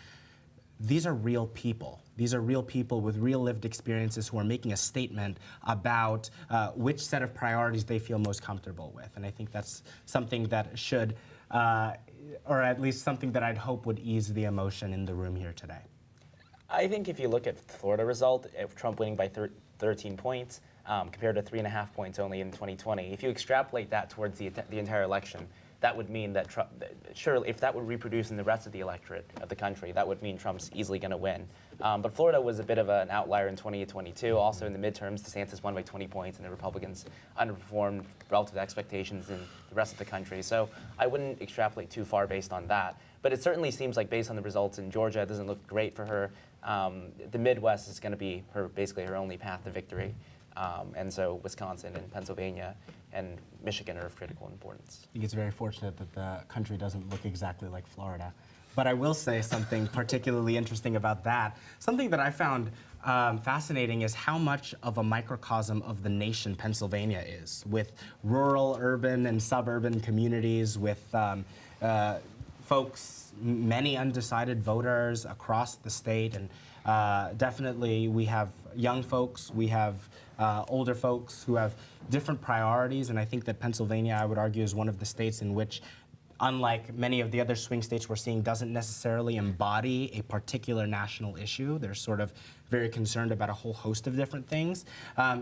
these are real people. These are real people with real lived experiences who are making a statement about which set of priorities they feel most comfortable with. And I think that's something that should, or at least something that I'd hope would ease the emotion in the room here today. I think if you look at the Florida result, if Trump winning by 13 points compared to 3.5 points only in 2020, if you extrapolate that towards the entire election, that would mean that Trump, sure, if that would reproduce in the rest of the electorate of the country, that would mean Trump's easily going to win. But Florida was a bit of an outlier in 2022. Also in the midterms, DeSantis won by 20 points, and the Republicans underperformed relative to expectations in the rest of the country. So I wouldn't extrapolate too far based on that. But it certainly seems like based on the results in Georgia, it doesn't look great for her. The Midwest is going to be basically her only path to victory. And so Wisconsin and Pennsylvania and Michigan are of critical importance. I think it's very fortunate that the country doesn't look exactly like Florida. But I will say something particularly interesting about that. Something that I found fascinating is how much of a microcosm of the nation Pennsylvania is, with rural, urban, and suburban communities, with folks, many undecided voters across the state. And definitely we have young folks, we have older folks who have different priorities. And I think that Pennsylvania, I would argue, is one of the states in which unlike many of the other swing states we're seeing, doesn't necessarily embody a particular national issue. They're sort of very concerned about a whole host of different things.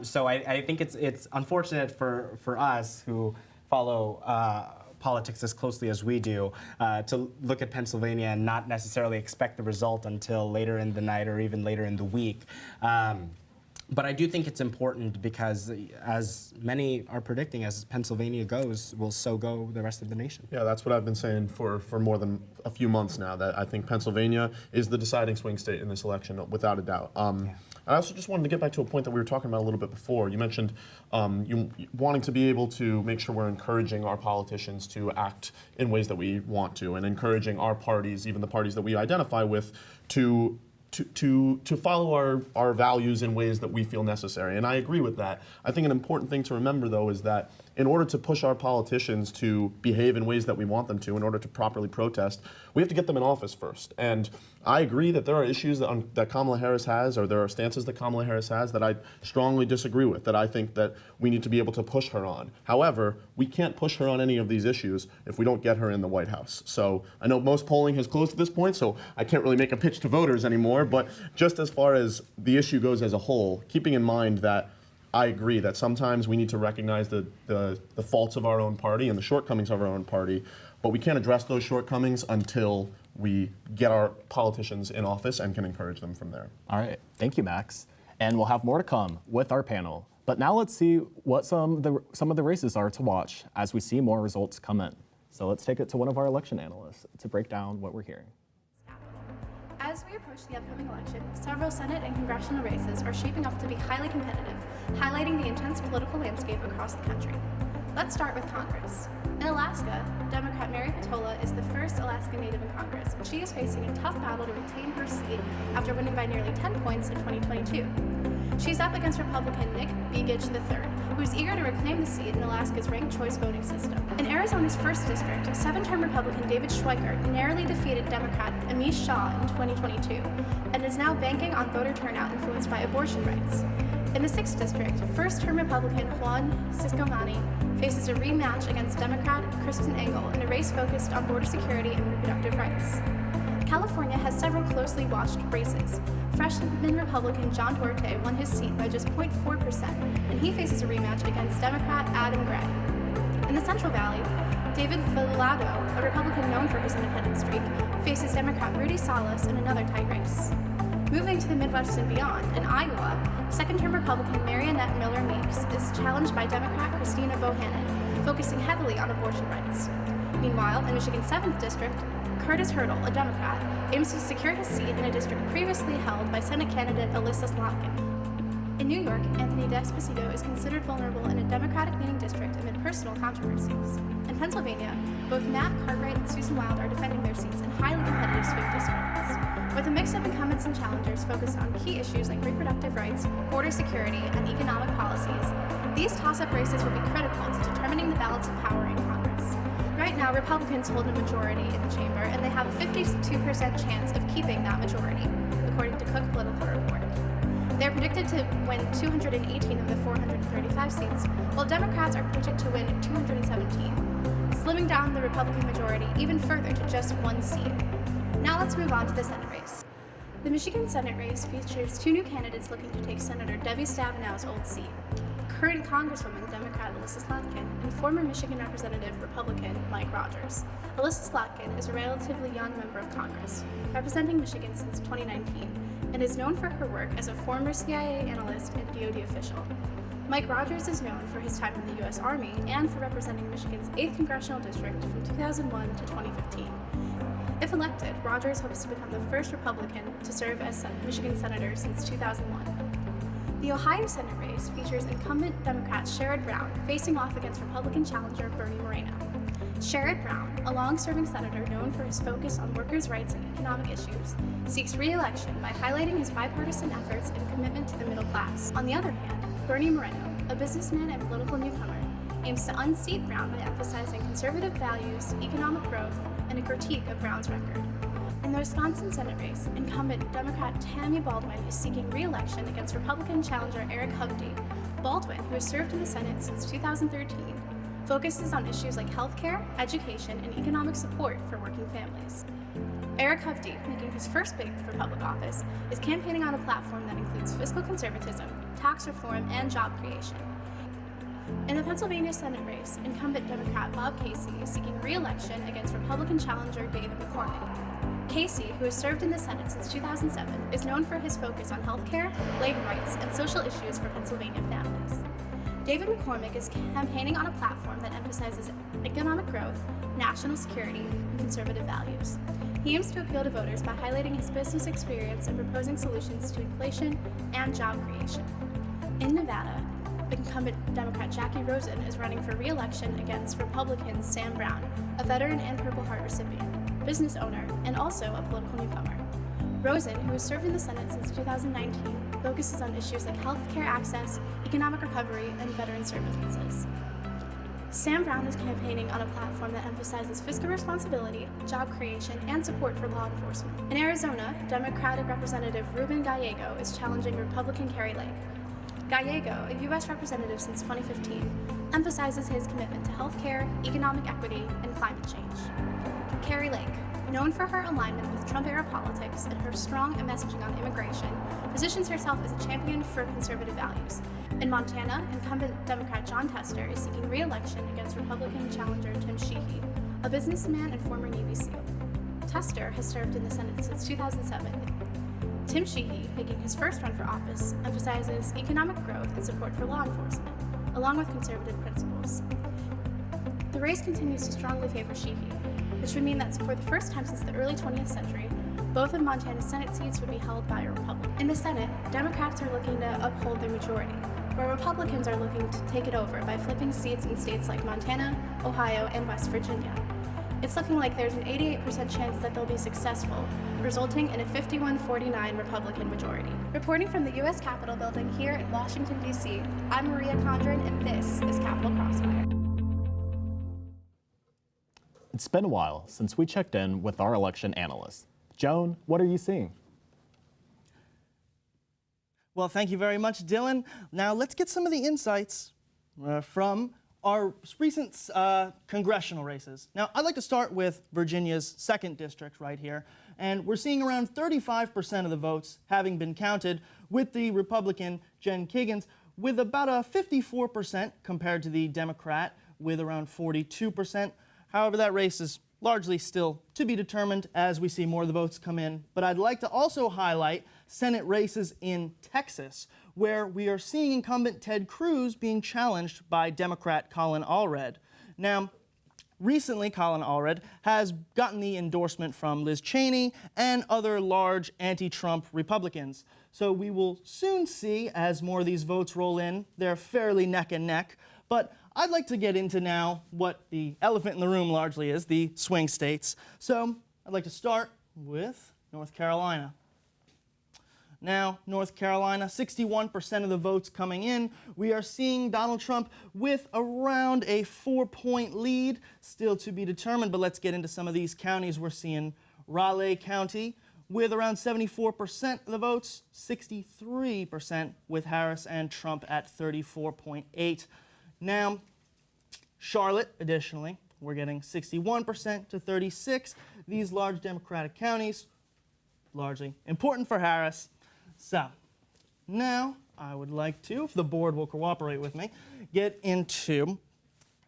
So I think it's unfortunate for us who follow politics as closely as we do to look at Pennsylvania and not necessarily expect the result until later in the night or even later in the week. But I do think it's important because, as many are predicting, as Pennsylvania goes, will so go the rest of the nation. Yeah, that's what I've been saying for more than a few months now, that I think Pennsylvania is the deciding swing state in this election, without a doubt. I also just wanted to get back to a point that we were talking about a little bit before. You mentioned you wanting to be able to make sure we're encouraging our politicians to act in ways that we want to, and encouraging our parties, even the parties that we identify with, to follow our values in ways that we feel necessary. And I agree with that. I think an important thing to remember, though, is that in order to push our politicians to behave in ways that we want them to, in order to properly protest, we have to get them in office first. And I agree that there are issues that Kamala Harris has, or there are stances that Kamala Harris has that I strongly disagree with, that I think that we need to be able to push her on. However, we can't push her on any of these issues if we don't get her in the White House. So I know most polling has closed at this point, so I can't really make a pitch to voters anymore, but just as far as the issue goes as a whole, keeping in mind that I agree that sometimes we need to recognize the faults of our own party and the shortcomings of our own party, but we can't address those shortcomings until we get our politicians in office and can encourage them from there. All right, thank you, Max. And we'll have more to come with our panel. But now let's see what some of the races are to watch as we see more results come in. So let's take it to one of our election analysts to break down what we're hearing. As we approach the upcoming election, several Senate and congressional races are shaping up to be highly competitive, highlighting the intense political landscape across the country. Let's start with Congress. In Alaska, Democrat Mary Petola is the first Alaska Native in Congress, and she is facing a tough battle to retain her seat after winning by nearly 10 points in 2022. She's up against Republican Nick Begich III, who is eager to reclaim the seat in Alaska's ranked choice voting system. In Arizona's 1st District, 7-term Republican David Schweikert narrowly defeated Democrat Amish Shah in 2022, and is now banking on voter turnout influenced by abortion rights. In the 6th District, 1st-term Republican Juan Ciscomani faces a rematch against Democrat Kristen Engel in a race focused on border security and reproductive rights. California has several closely watched races. Freshman Republican John Duarte won his seat by just 0.4%, and he faces a rematch against Democrat Adam Gray. In the Central Valley, David Villado, a Republican known for his independent streak, faces Democrat Rudy Salas in another tight race. Moving to the Midwest and beyond, in Iowa, 2nd-term Republican Mariannette Miller Meeks is challenged by Democrat Christina Bohannon, focusing heavily on abortion rights. Meanwhile, in Michigan's 7th District, Curtis Hurdle, a Democrat, aims to secure his seat in a district previously held by Senate candidate Alyssa Slotkin. In New York, Anthony D'Esposito is considered vulnerable in a Democratic-leaning district amid personal controversies. In Pennsylvania, both Matt Cartwright and Susan Wild are defending their seats in highly competitive swing districts. With a mix of incumbents and challengers focused on key issues like reproductive rights, border security, and economic policies, these toss-up races will be critical to determining the balance of power in Congress. Right now, Republicans hold a majority in the chamber, and they have a 52% chance of keeping that majority, according to Cook Political Report. They're predicted to win 218 of the 435 seats, while Democrats are predicted to win 217, slimming down the Republican majority even further to just one seat. Now let's move on to the Senate race. The Michigan Senate race features 2 new candidates looking to take Senator Debbie Stabenow's old seat. Current Congresswoman Democrat Alyssa Slotkin and former Michigan Representative Republican Mike Rogers. Alyssa Slotkin is a relatively young member of Congress, representing Michigan since 2019, and is known for her work as a former CIA analyst and DoD official. Mike Rogers is known for his time in the U.S. Army and for representing Michigan's 8th Congressional District from 2001 to 2015. If elected, Rogers hopes to become the first Republican to serve as Michigan Senator since 2001. The Ohio Senate race features incumbent Democrat Sherrod Brown facing off against Republican challenger Bernie Moreno. Sherrod Brown, a long-serving senator known for his focus on workers' rights and economic issues, seeks re-election by highlighting his bipartisan efforts and commitment to the middle class. On the other hand, Bernie Moreno, a businessman and political newcomer, aims to unseat Brown by emphasizing conservative values, economic growth, and a critique of Brown's record. In the Wisconsin Senate race, incumbent Democrat Tammy Baldwin is seeking re-election against Republican challenger Eric Hovde. Baldwin, who has served in the Senate since 2013, focuses on issues like healthcare, education, and economic support for working families. Eric Hovde, making his first bid for public office, is campaigning on a platform that includes fiscal conservatism, tax reform, and job creation. In the Pennsylvania Senate race, incumbent Democrat Bob Casey is seeking re-election against Republican challenger David McCormick. Casey, who has served in the Senate since 2007, is known for his focus on healthcare, labor rights, and social issues for Pennsylvania families. David McCormick is campaigning on a platform that emphasizes economic growth, national security, and conservative values. He aims to appeal to voters by highlighting his business experience and proposing solutions to inflation and job creation. In Nevada, incumbent Democrat Jackie Rosen is running for re-election against Republican Sam Brown, a veteran and Purple Heart recipient, business owner, and also a political newcomer. Rosen, who has served in the Senate since 2019, focuses on issues like health care access, economic recovery, and veteran services. Sam Brown is campaigning on a platform that emphasizes fiscal responsibility, job creation, and support for law enforcement. In Arizona, Democratic Representative Ruben Gallego is challenging Republican Kari Lake. Gallego, a U.S. representative since 2015, emphasizes his commitment to health care, economic equity, and climate change. Kari Lake, known for her alignment with Trump-era politics and her strong messaging on immigration, positions herself as a champion for conservative values. In Montana, incumbent Democrat John Tester is seeking re-election against Republican challenger Tim Sheehy, a businessman and former Navy SEAL. Tester has served in the Senate since 2007. Tim Sheehy, making his first run for office, emphasizes economic growth and support for law enforcement, along with conservative principles. The race continues to strongly favor Sheehy, which would mean that for the first time since the early 20th century, both of Montana's Senate seats would be held by a Republican. In the Senate, Democrats are looking to uphold their majority, where Republicans are looking to take it over by flipping seats in states like Montana, Ohio, and West Virginia. It's looking like there's an 88% chance that they'll be successful, resulting in a 51-49 Republican majority. Reporting from the U.S. Capitol building here in Washington, D.C., I'm Maria Condren, and this is Capitol Crossfire. It's been a while since we checked in with our election analyst. Joan, what are you seeing? Well, thank you very much, Dylan. Now let's get some of the insights from our recent congressional races. Now, I'd like to start with Virginia's 2nd district right here. And we're seeing around 35% of the votes having been counted, with the Republican Jen Kiggans with about a 54% compared to the Democrat with around 42%. However, that race is largely still to be determined as we see more of the votes come in. But I'd like to also highlight Senate races in Texas, where we are seeing incumbent Ted Cruz being challenged by Democrat Colin Allred. Now, recently, Colin Allred has gotten the endorsement from Liz Cheney and other large anti-Trump Republicans. So we will soon see, as more of these votes roll in, they're fairly neck and neck. But I'd like to get into now what the elephant in the room largely is, the swing states. So I'd like to start with North Carolina. Now, North Carolina, 61% of the votes coming in. We are seeing Donald Trump with around a 4-point lead, still to be determined, but let's get into some of these counties. We're seeing Raleigh County with around 74% of the votes, 63% with Harris and Trump at 34.8%. Now, Charlotte, additionally, we're getting 61% to 36%. These large Democratic counties, largely important for Harris. So, now I would like to, if the board will cooperate with me, get into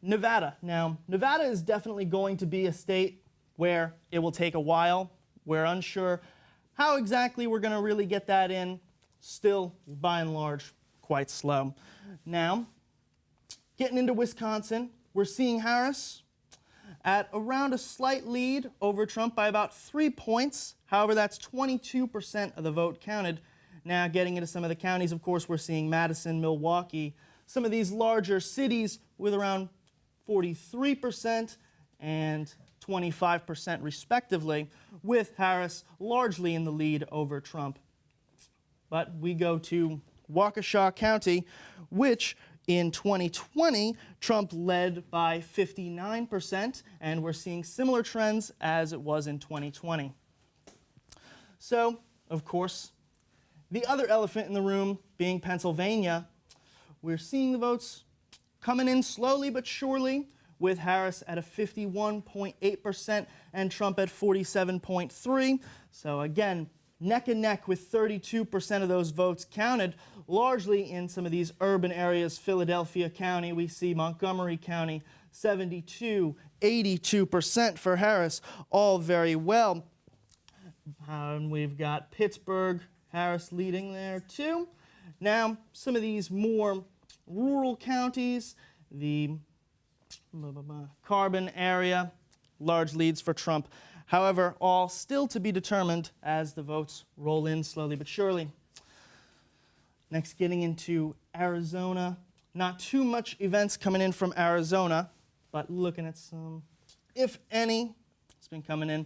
Nevada. Now, Nevada is definitely going to be a state where it will take a while. We're unsure how exactly we're going to really get that in. Still, by and large, quite slow. Now, getting into Wisconsin, we're seeing Harris at around a slight lead over Trump by about 3 points. However, that's 22% of the vote counted. Now, getting into some of the counties, of course, we're seeing Madison, Milwaukee, some of these larger cities with around 43% and 25% respectively, with Harris largely in the lead over Trump. But we go to Waukesha County, which in 2020, Trump led by 59%, and we're seeing similar trends as it was in 2020. So, of course, the other elephant in the room being Pennsylvania, we're seeing the votes coming in slowly but surely, with Harris at a 51.8% and Trump at 47.3%. So again, neck and neck with 32% of those votes counted, largely in some of these urban areas. Philadelphia County, we see Montgomery County, 72, 82% for Harris, all very well. And we've got Pittsburgh, Harris leading there too. Now, some of these more rural counties, the Carbon area, large leads for Trump. However, all still to be determined as the votes roll in slowly but surely. Next, getting into Arizona. Not too much events coming in from Arizona, but looking at some, if any, it's been coming in.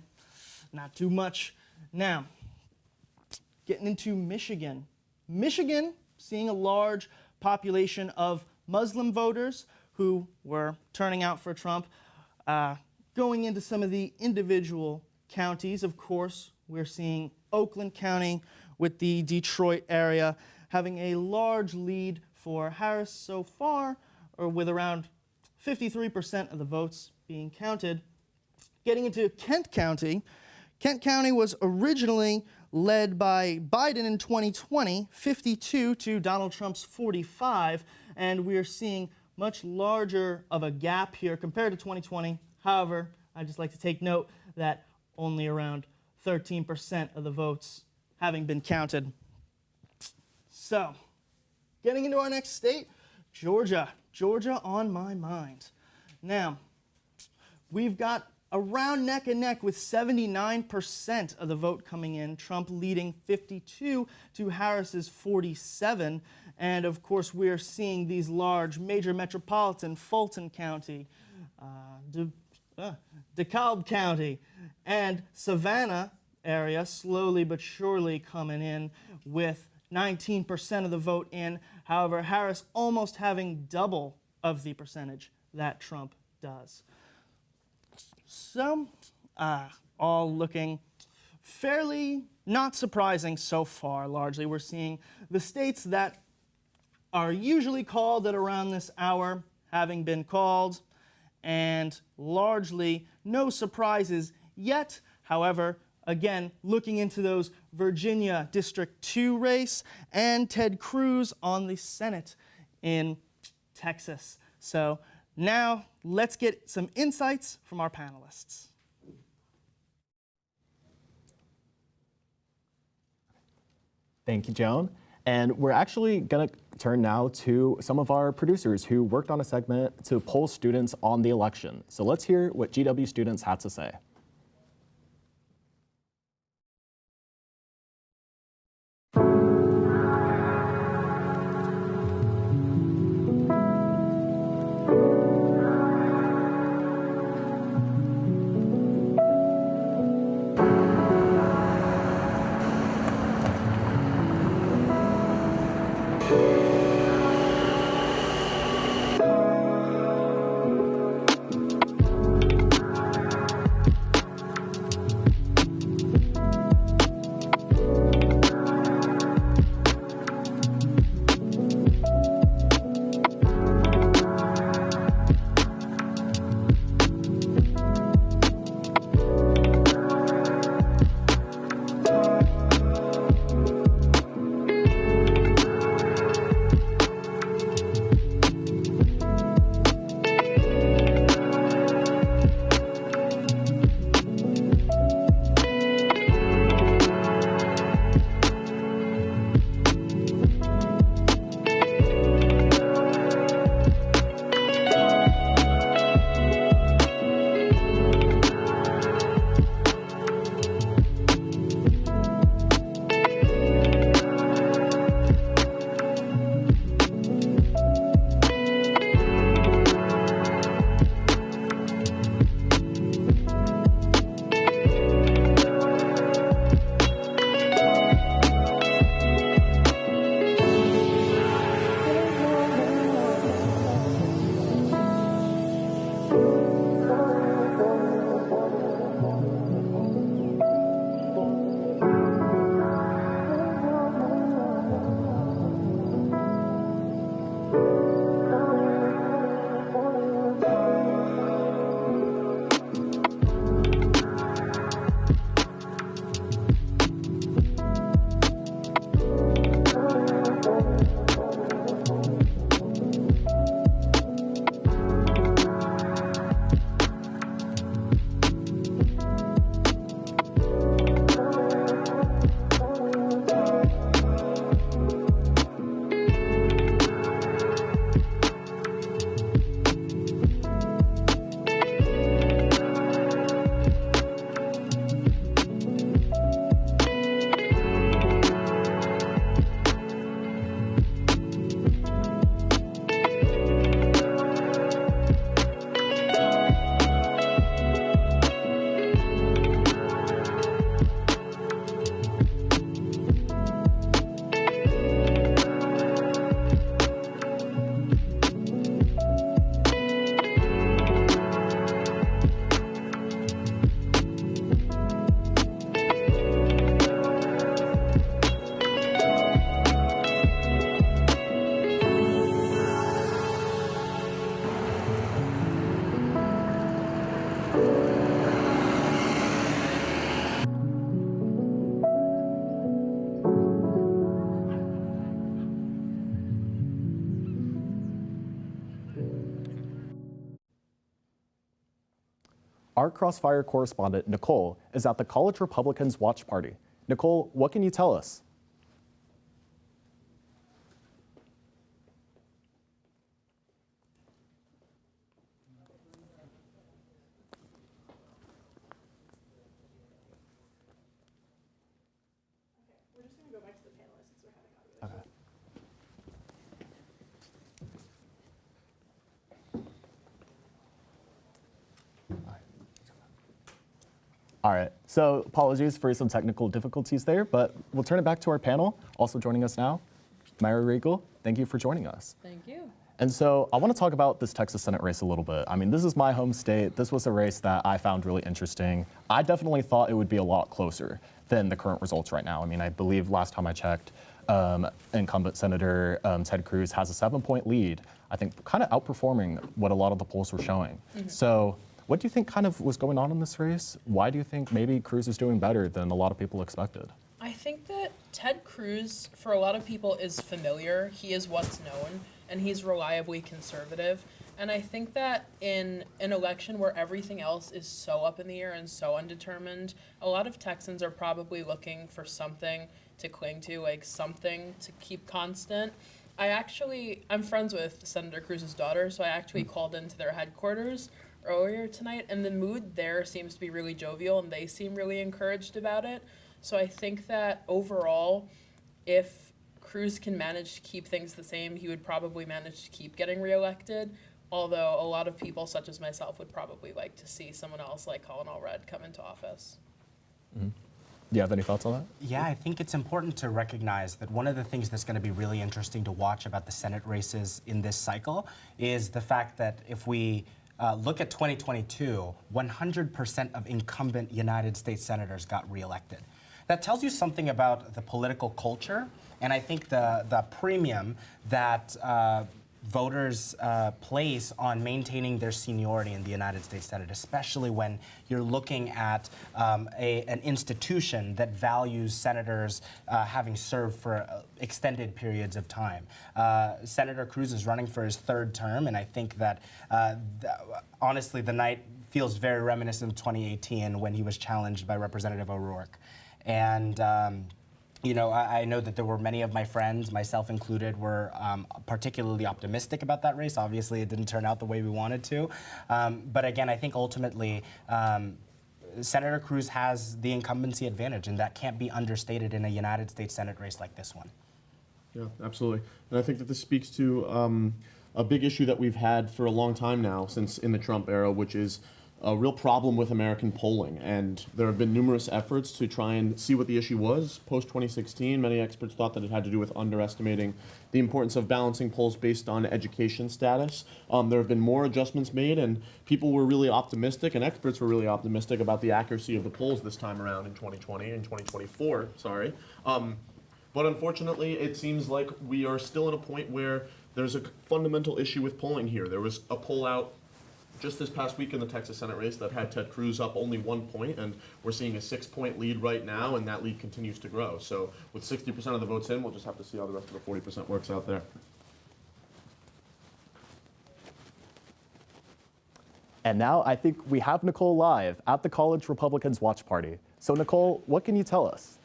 Not too much. Now, getting into Michigan. Michigan, seeing a large population of Muslim voters who were turning out for Trump. Going into some of the individual counties, of course, we're seeing Oakland County with the Detroit area having a large lead for Harris so far, or with around 53% of the votes being counted. Getting into Kent County. Kent County was originally led by Biden in 2020, 52 to Donald Trump's 45, and we're seeing much larger of a gap here compared to 2020. However, I'd just like to take note that only around 13% of the votes having been counted. So, getting into our next state, Georgia. Georgia on my mind. Now, we've got around neck and neck with 79% of the vote coming in, Trump leading 52 to Harris's 47. And of course, we're seeing these large major metropolitan, Fulton County, DeKalb County, and Savannah area slowly but surely coming in with 19% of the vote in. However, Harris almost having double of the percentage that Trump does. So, all looking fairly not surprising so far, largely. We're seeing the states that are usually called at around this hour having been called, and largely no surprises yet. However, again, looking into those Virginia District 2 race and Ted Cruz on the Senate in Texas. So now let's get some insights from our panelists. Thank you, Joan. And we're actually going to turn now to some of our producers who worked on a segment to poll students on the election. So let's hear what GW students had to say. Our Crossfire correspondent, Nicole, is at the College Republicans Watch Party. Nicole, what can you tell us? All right, so apologies for some technical difficulties there, but we'll turn it back to our panel. Also joining us now, Mary Regal, thank you for joining us. Thank you. And so I want to talk about this Texas Senate race a little bit. I mean, this is my home state. This was a race that I found really interesting. I definitely thought it would be a lot closer than the current results right now. I mean, I believe last time I checked, incumbent Senator Ted Cruz has a 7-point lead, I think kind of outperforming what a lot of the polls were showing. So what do you think kind of was going on in this race? Why do you think maybe Cruz is doing better than a lot of people expected? I think that Ted Cruz, for a lot of people, is familiar. He is what's known, and he's reliably conservative. And I think that in an election where everything else is so up in the air and so undetermined, a lot of Texans are probably looking for something to cling to, like something to keep constant. I'm friends with Senator Cruz's daughter, so I actually called into their headquarters earlier tonight, and the mood there seems to be really jovial, and they seem really encouraged about it. So I think that overall, if Cruz can manage to keep things the same, he would probably manage to keep getting reelected, although a lot of people, such as myself, would probably like to see someone else like Colin Allred come into office. Do you have any thoughts on that? Yeah, I think it's important to recognize that one of the things that's going to be really interesting to watch about the Senate races in this cycle is the fact that if we look at 2022, 100% of incumbent United States senators got reelected. That tells you something about the political culture, and I think the premium that voters place on maintaining their seniority in the United States Senate, especially when you're looking at an institution that values senators having served for extended periods of time. Senator Cruz is running for his 3rd term, and I think that honestly, the night feels very reminiscent of 2018 when he was challenged by Representative O'Rourke. And you know, I know that there were many of my friends, myself included, were particularly optimistic about that race. Obviously, it didn't turn out the way we wanted to. But again, I think ultimately, Senator Cruz has the incumbency advantage, and that can't be understated in a United States Senate race like this one. Yeah, absolutely. And I think that this speaks to a big issue that we've had for a long time now, since in the Trump era, which is a real problem with American polling. And there have been numerous efforts to try and see what the issue was. Post-2016, many experts thought that it had to do with underestimating the importance of balancing polls based on education status. There have been more adjustments made, and people were really optimistic, and experts were really optimistic about the accuracy of the polls this time around in 2020 and 2024, sorry. But unfortunately, it seems like we are still at a point where there's a fundamental issue with polling here. There was a poll out just this past week in the Texas Senate race that had Ted Cruz up only 1 point, and we're seeing a 6-point lead right now, and that lead continues to grow. So with 60% of the votes in, we'll just have to see how the rest of the 40% works out there. And now I think we have Nicole live at the College Republicans Watch Party. So Nicole, what can you tell us?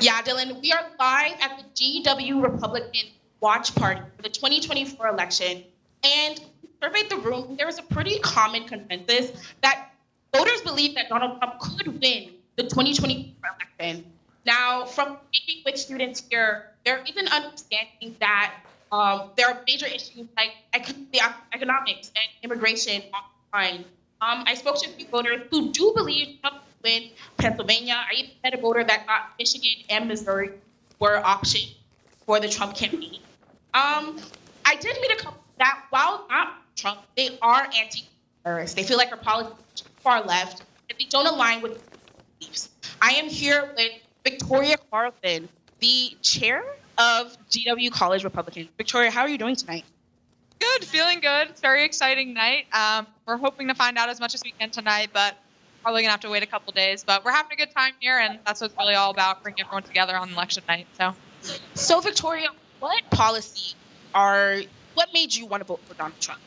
Yeah, Dylan, we are live at the GW Republican Watch Party for the 2024 election, and we surveyed the room, and there was a pretty common consensus that voters believe that Donald Trump could win the 2024 election. Now, from speaking with students here, there is an understanding that there are major issues like economics and immigration on the line. I spoke to a few voters who do believe Trump will win Pennsylvania. I even had a voter that thought Michigan and Missouri were options for the Trump campaign. I did meet a couple that, while not Trump, they are anti-terrorist. They feel like our politics are far left and they don't align with beliefs. I am here with Victoria Carlson, the chair of GW College Republicans. Victoria, how are you doing tonight? Good, feeling good. It's a very exciting night. We're hoping to find out as much as we can tonight, but probably gonna have to wait a couple days. But we're having a good time here, and that's what it's really all about, bringing everyone together on election night. So Victoria, what made you want to vote for Donald Trump?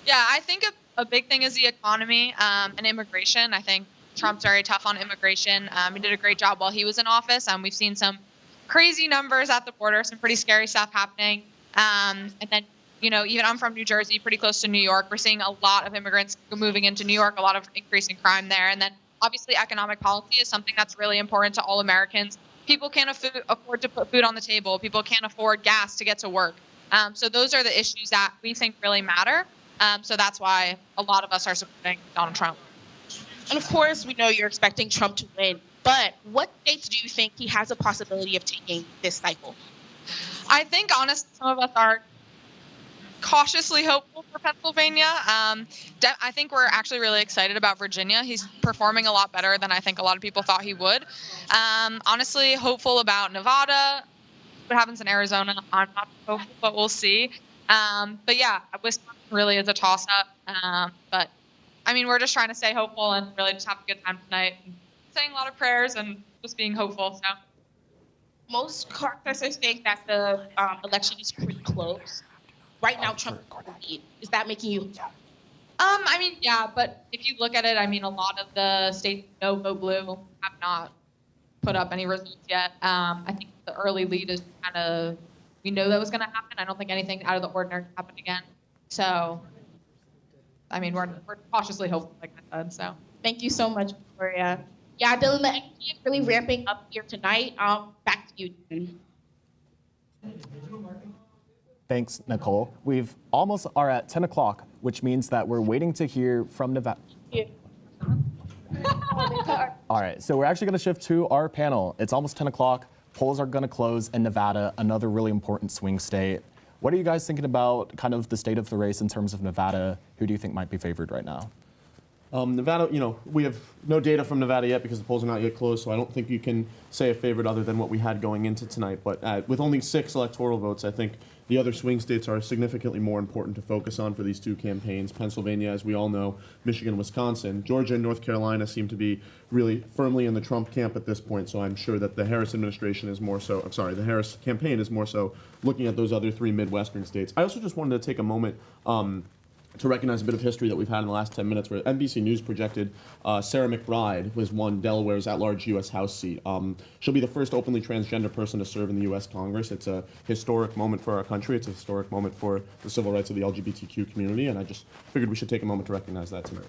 Yeah, I think a big thing is the economy and immigration. I think Trump's very tough on immigration. He did a great job while he was in office. We've seen some crazy numbers at the border, some pretty scary stuff happening. And then, even I'm from New Jersey, pretty close to New York. We're seeing a lot of immigrants moving into New York, a lot of increasing crime there. And then obviously economic policy is something that's really important to all Americans. People can't afford to put food on the table. People can't afford gas to get to work. So those are the issues that we think really matter. So that's why a lot of us are supporting Donald Trump. And of course, we know you're expecting Trump to win, but what states do you think he has a possibility of taking this cycle? I think, honestly, some of us are cautiously hopeful for Pennsylvania. I think we're actually really excited about Virginia. He's performing a lot better than I think a lot of people thought he would. Honestly, hopeful about Nevada. What happens in Arizona, I'm not hopeful, but we'll see. But yeah, Wisconsin really is a toss-up. But I mean, we're just trying to stay hopeful and really just have a good time tonight. And saying a lot of prayers and just being hopeful. So Most assessors think that the election is pretty close. Right now, Trump is in the lead. Is that making you? I mean, yeah, but if you look at it, I mean, a lot of the states no vote blue have not put up any results yet. I think the early lead is kind of, we know that was going to happen. I don't think anything out of the ordinary happened again. So, I mean, we're cautiously hopeful, like I said. So, thank you so much, Victoria. Yeah, Dylan, the energy is really ramping up here tonight. Back to you, Dylan. Thanks, Nicole. We've almost are at 10 o'clock, which means that we're waiting to hear from Nevada. Yeah. All right, so we're actually going to shift to our panel. It's almost 10 o'clock. Polls are going to close in Nevada, another really important swing state. What are you guys thinking about kind of the state of the race in terms of Nevada? Who do you think might be favored right now? Nevada, we have no data from Nevada yet because the polls are not yet closed, so I don't think you can say a favorite other than what we had going into tonight. But with only 6 electoral votes, I think the other swing states are significantly more important to focus on for these two campaigns. Pennsylvania, as we all know, Michigan, Wisconsin. Georgia and North Carolina seem to be really firmly in the Trump camp at this point, so I'm sure that the Harris administration is more so, the Harris campaign is more so looking at those other 3 Midwestern states. I also just wanted to take a moment to recognize a bit of history that we've had in the last 10 minutes, where NBC News projected Sarah McBride was won Delaware's at-large U.S. House seat. She'll be the first openly transgender person to serve in the U.S. Congress. It's a historic moment for our country. It's a historic moment for the civil rights of the LGBTQ community, and I just figured we should take a moment to recognize that tonight.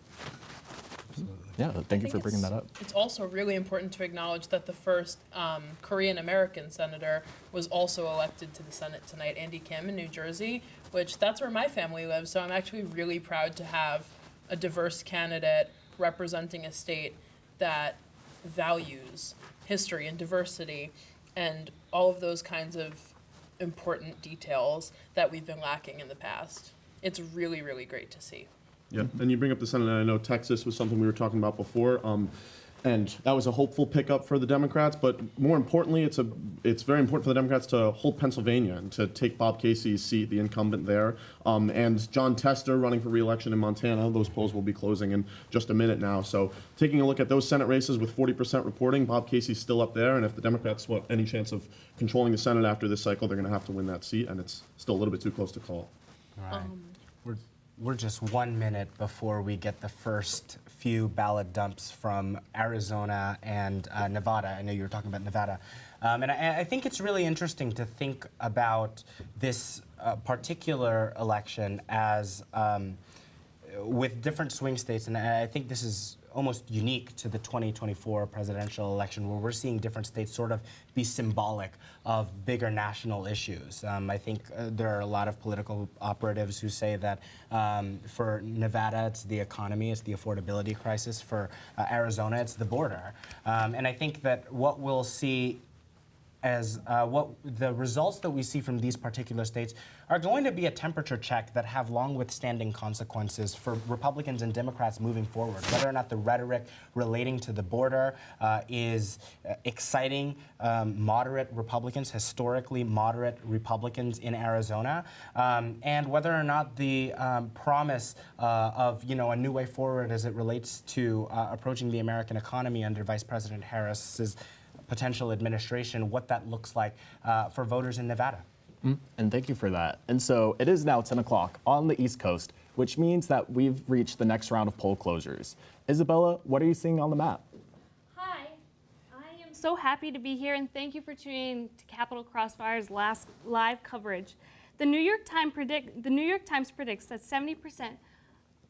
Yeah, thank you for bringing that up. It's also really important to acknowledge that the first Korean-American senator was also elected to the Senate tonight, Andy Kim in New Jersey, which that's where my family lives, so I'm actually really proud to have a diverse candidate representing a state that values history and diversity and all of those kinds of important details that we've been lacking in the past. It's really, really great to see. Yeah, and you bring up the Senate, and I know Texas was something we were talking about before, and that was a hopeful pickup for the Democrats, but more importantly, it's very important for the Democrats to hold Pennsylvania and to take Bob Casey's seat, the incumbent there, and John Tester running for re-election in Montana. Those polls will be closing in just a minute now, so taking a look at those Senate races with 40% reporting, Bob Casey's still up there, and if the Democrats want any chance of controlling the Senate after this cycle, they're going to have to win that seat, and it's still a little bit too close to call. All right. We're just 1 minute before we get the first few ballot dumps from Arizona and Nevada. I know you were talking about Nevada. And I think it's really interesting to think about this particular election as with different swing states. And I think this is almost unique to the 2024 presidential election, where we're seeing different states sort of be symbolic of bigger national issues. I think there are a lot of political operatives who say that for Nevada, it's the economy, it's the affordability crisis. For Arizona, it's the border. And I think that what we'll see as what the results that we see from these particular states are going to be a temperature check that have long withstanding consequences for Republicans and Democrats moving forward. Whether or not the rhetoric relating to the border is exciting moderate Republicans, historically moderate Republicans in Arizona, and whether or not the promise of a new way forward as it relates to approaching the American economy under Vice President Harris's potential administration, what that looks like for voters in Nevada. And thank you for that. And so it is now 10 o'clock on the East Coast. which means that we've reached the next round of poll closures. Isabella, what are you seeing on the map? Hi, I am so happy to be here, and thank you for tuning in to Capitol Crossfire's last live coverage. The New York Times predicts that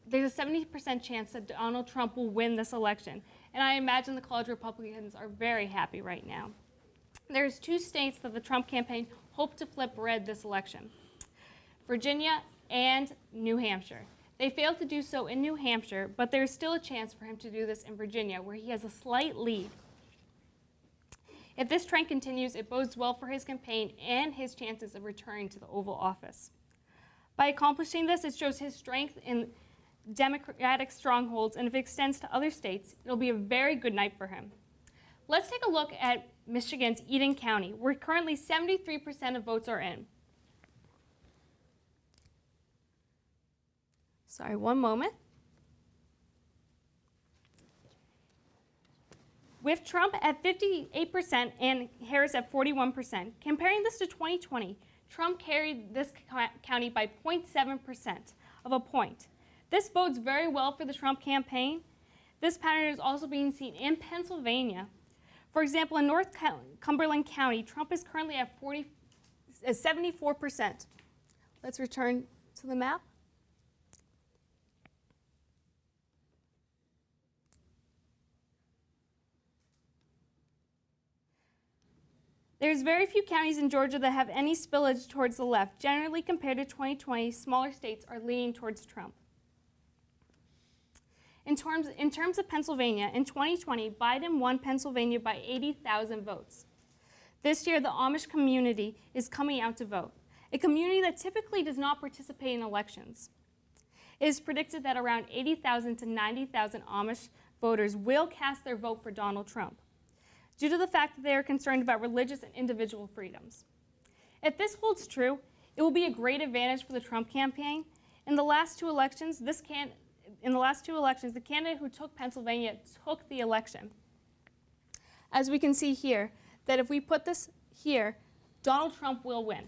there's a 70% chance that Donald Trump will win this election, and I imagine the college Republicans are very happy right now. There's 2 states that the Trump campaign hoped to flip red this election: Virginia and New Hampshire. They failed to do so in New Hampshire, but there's still a chance for him to do this in Virginia, where he has a slight lead. If this trend continues, it bodes well for his campaign and his chances of returning to the Oval Office. By accomplishing this, it shows his strength in Democratic strongholds, and if it extends to other states, it'll be a very good night for him. Let's take a look at Michigan's Eden County, where currently 73% of votes are in. Sorry, one moment. With Trump at 58% and Harris at 41%, comparing this to 2020, Trump carried this county by 0.7% of a point. This bodes very well for the Trump campaign. This pattern is also being seen in Pennsylvania. For example, in North Cumberland County, Trump is currently at 74%. Let's return to the map. There's very few counties in Georgia that have any spillage towards the left. Generally, compared to 2020, smaller states are leaning towards Trump. In terms of Pennsylvania, in 2020, Biden won Pennsylvania by 80,000 votes. This year, the Amish community is coming out to vote, a community that typically does not participate in elections. It is predicted that around 80,000 to 90,000 Amish voters will cast their vote for Donald Trump, due to the fact that they are concerned about religious and individual freedoms. If this holds true, it will be a great advantage for the Trump campaign. In the last two elections, the candidate who took Pennsylvania took the election. As we can see here, that if we put this here, Donald Trump will win.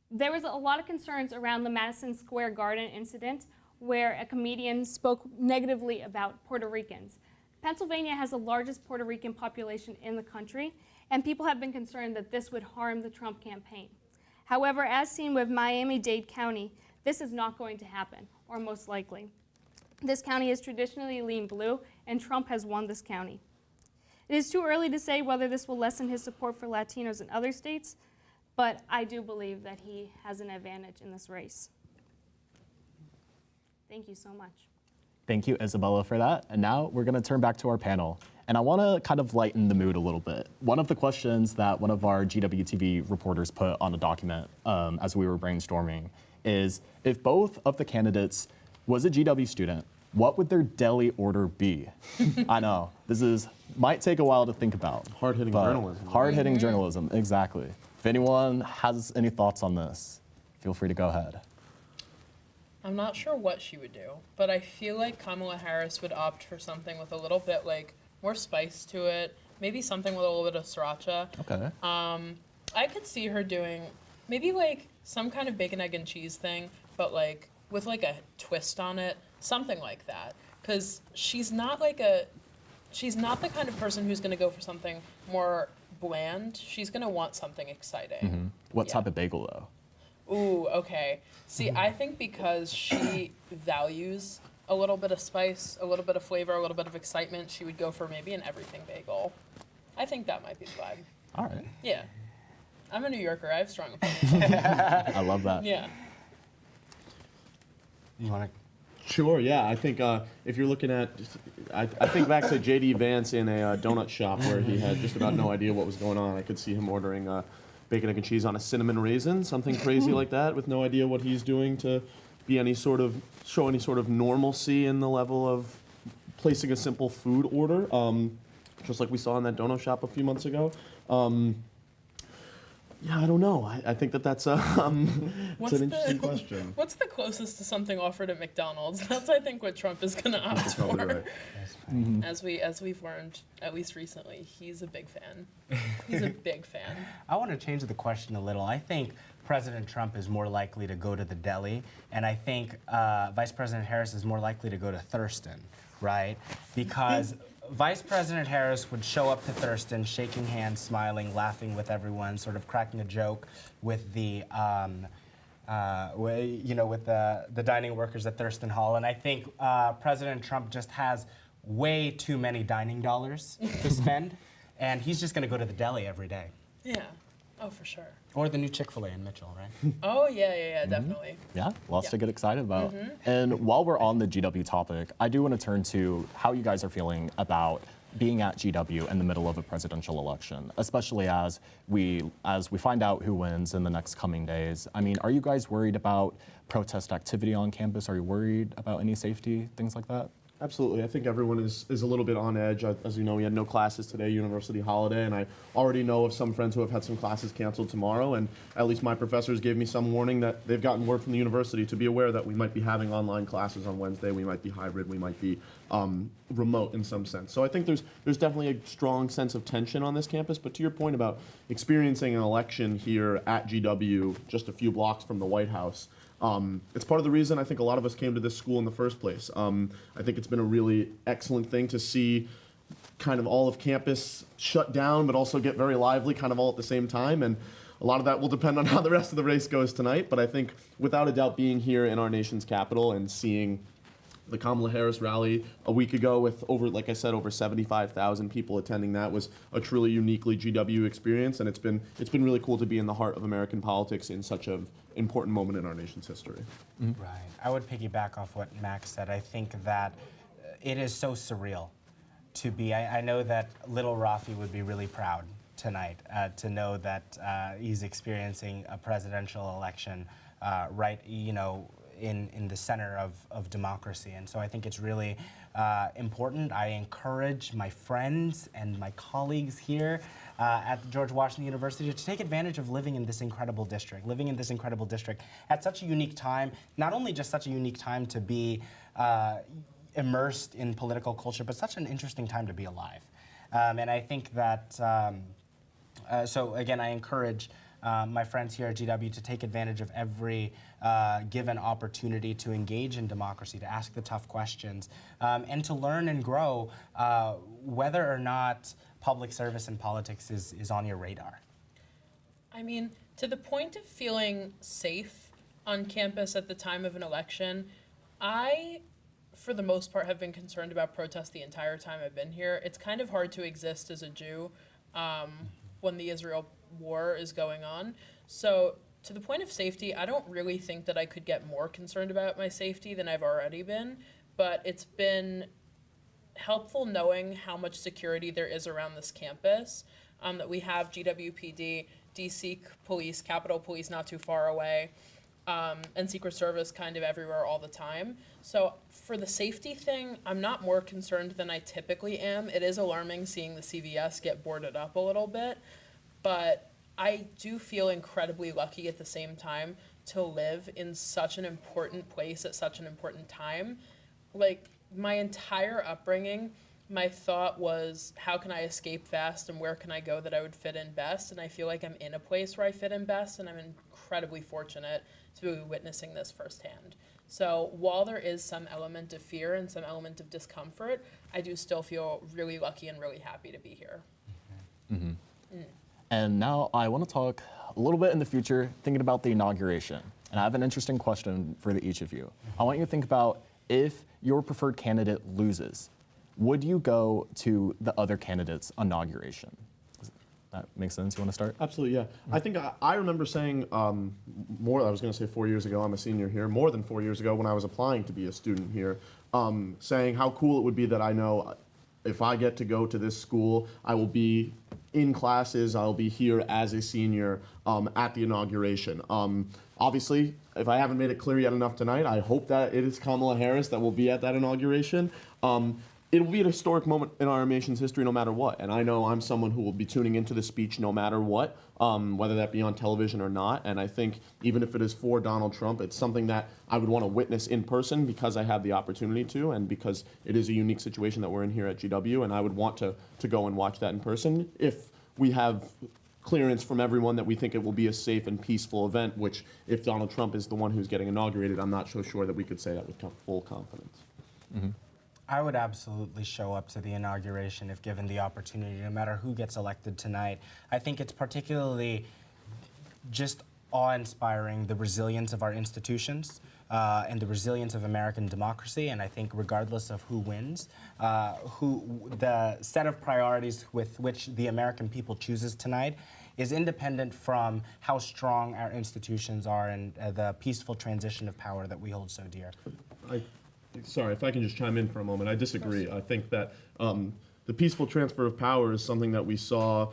There was a lot of concerns around the Madison Square Garden incident, where a comedian spoke negatively about Puerto Ricans. Pennsylvania has the largest Puerto Rican population in the country, and people have been concerned that this would harm the Trump campaign. However, as seen with Miami-Dade County, this is not going to happen, or most likely. This county is traditionally lean blue, and Trump has won this county. It is too early to say whether this will lessen his support for Latinos in other states, but I do believe that he has an advantage in this race. Thank you so much. Thank you, Isabella, for that. And now we're going to turn back to our panel. And I want to kind of lighten the mood a little bit. One of the questions that one of our GWTV reporters put on a document as we were brainstorming is, if both of the candidates was a GW student, what would their daily order be? I know, might take a while to think about. Hard-hitting journalism. Hard-hitting journalism, exactly. If anyone has any thoughts on this, feel free to go ahead. I'm not sure what she would do, but I feel like Kamala Harris would opt for something with a little bit more spice to it, maybe something with a little bit of sriracha. Okay. I could see her doing maybe some kind of bacon, egg, and cheese thing, but with a twist on it, something like that. Because she's not the kind of person who's gonna go for something more bland. She's gonna want something exciting. Mm-hmm. What type of bagel though? Ooh, okay. See, I think because she values a little bit of spice, a little bit of flavor, a little bit of excitement, she would go for maybe an everything bagel. I think that might be the vibe. All right. Yeah. I'm a New Yorker. I have strong opinions. I love that. Yeah. You want to? Sure, yeah. I think if you're looking at, I think back to J.D. Vance in a donut shop where he had just about no idea what was going on. I could see him ordering bacon, egg, and cheese on a cinnamon raisin, something crazy like that, with no idea what he's doing to be show any sort of normalcy in the level of placing a simple food order, just like we saw in that donut shop a few months ago. Yeah, I don't know. I think that's it's an interesting question. What's the closest to something offered at McDonald's? That's, I think, what Trump is going to opt for. Right. Mm-hmm. As we've learned, at least recently, he's a big fan. He's a big fan. I want to change the question a little. I think President Trump is more likely to go to the deli, and I think Vice President Harris is more likely to go to Thurston, right? Because Vice President Harris would show up to Thurston, shaking hands, smiling, laughing with everyone, sort of cracking a joke with the, with the dining workers at Thurston Hall. And I think President Trump just has way too many dining dollars to spend, and he's just going to go to the deli every day. Yeah. Oh, for sure. Or the new Chick-fil-A in Mitchell, right? Oh, yeah, definitely. Yeah, lots to get excited about. Mm-hmm. And while we're on the GW topic, I do want to turn to how you guys are feeling about being at GW in the middle of a presidential election, especially as we find out who wins in the next coming days. I mean, are you guys worried about protest activity on campus? Are you worried about any safety, things like that? Absolutely. I think everyone is a little bit on edge. As you know, we had no classes today, university holiday, and I already know of some friends who have had some classes canceled tomorrow, and at least my professors gave me some warning that they've gotten word from the university to be aware that we might be having online classes on Wednesday, we might be hybrid, we might be remote in some sense. So I think there's definitely a strong sense of tension on this campus, but to your point about experiencing an election here at GW, just a few blocks from the White House, it's part of the reason I think a lot of us came to this school in the first place. I think it's been a really excellent thing to see kind of all of campus shut down, but also get very lively kind of all at the same time. And a lot of that will depend on how the rest of the race goes tonight. But I think without a doubt being here in our nation's capital and seeing the Kamala Harris rally a week ago with over 75,000 people attending that was a truly uniquely GW experience, and it's been really cool to be in the heart of American politics in such an important moment in our nation's history. Mm-hmm. Right. I would piggyback off what Max said. I think that it is so surreal to be. I know that little Rafi would be really proud tonight to know that he's experiencing a presidential election right, in the center of democracy. And so I think it's really important. I encourage my friends and my colleagues here at George Washington University to take advantage of living in this incredible district at such a unique time, not only just such a unique time to be immersed in political culture, but such an interesting time to be alive. And I think that, so again, I encourage my friends here at GW to take advantage of every given opportunity to engage in democracy, to ask the tough questions, and to learn and grow whether or not public service and politics is on your radar. I mean, to the point of feeling safe on campus at the time of an election, I, for the most part, have been concerned about protests the entire time I've been here. It's kind of hard to exist as a Jew when the Israel war is going on. So to the point of safety, I don't really think that I could get more concerned about my safety than I've already been, but it's been helpful knowing how much security there is around this campus, that we have GWPD, DC police, Capitol Police not too far away, and Secret Service kind of everywhere all the time. So for the safety thing, I'm not more concerned than I typically am. It is alarming seeing the CVS get boarded up a little bit, but I do feel incredibly lucky at the same time to live in such an important place at such an important time. Like, my entire upbringing, my thought was, how can I escape fast and where can I go that I would fit in best? And I feel like I'm in a place where I fit in best, and I'm incredibly fortunate to be witnessing this firsthand. So while there is some element of fear and some element of discomfort, I do still feel really lucky and really happy to be here. Mm-hmm. And now I want to talk a little bit in the future, thinking about the inauguration. And I have an interesting question for each of you. I want you to think about, if your preferred candidate loses, would you go to the other candidate's inauguration? Does that make sense? You want to start? Absolutely, yeah. I think I remember saying I was going to say 4 years ago, I'm a senior here, more than 4 years ago when I was applying to be a student here, saying how cool it would be that I know if I get to go to this school, I will be in classes, I'll be here as a senior at the inauguration. Obviously, if I haven't made it clear yet enough tonight, I hope that it is Kamala Harris that will be at that inauguration. It will be an historic moment in our nation's history no matter what. And I know I'm someone who will be tuning into the speech no matter what, whether that be on television or not. And I think even if it is for Donald Trump, it's something that I would want to witness in person because I have the opportunity to, and because it is a unique situation that we're in here at GW. And I would want to go and watch that in person if we have clearance from everyone that we think it will be a safe and peaceful event, which if Donald Trump is the one who's getting inaugurated, I'm not so sure that we could say that with full confidence. I would absolutely show up to the inauguration if given the opportunity, no matter who gets elected tonight. I think it's particularly just awe-inspiring, the resilience of our institutions and the resilience of American democracy. And I think regardless of who wins, the set of priorities with which the American people chooses tonight is independent from how strong our institutions are and the peaceful transition of power that we hold so dear. Sorry, if I can just chime in for a moment. I disagree. I think that the peaceful transfer of power is something that we saw,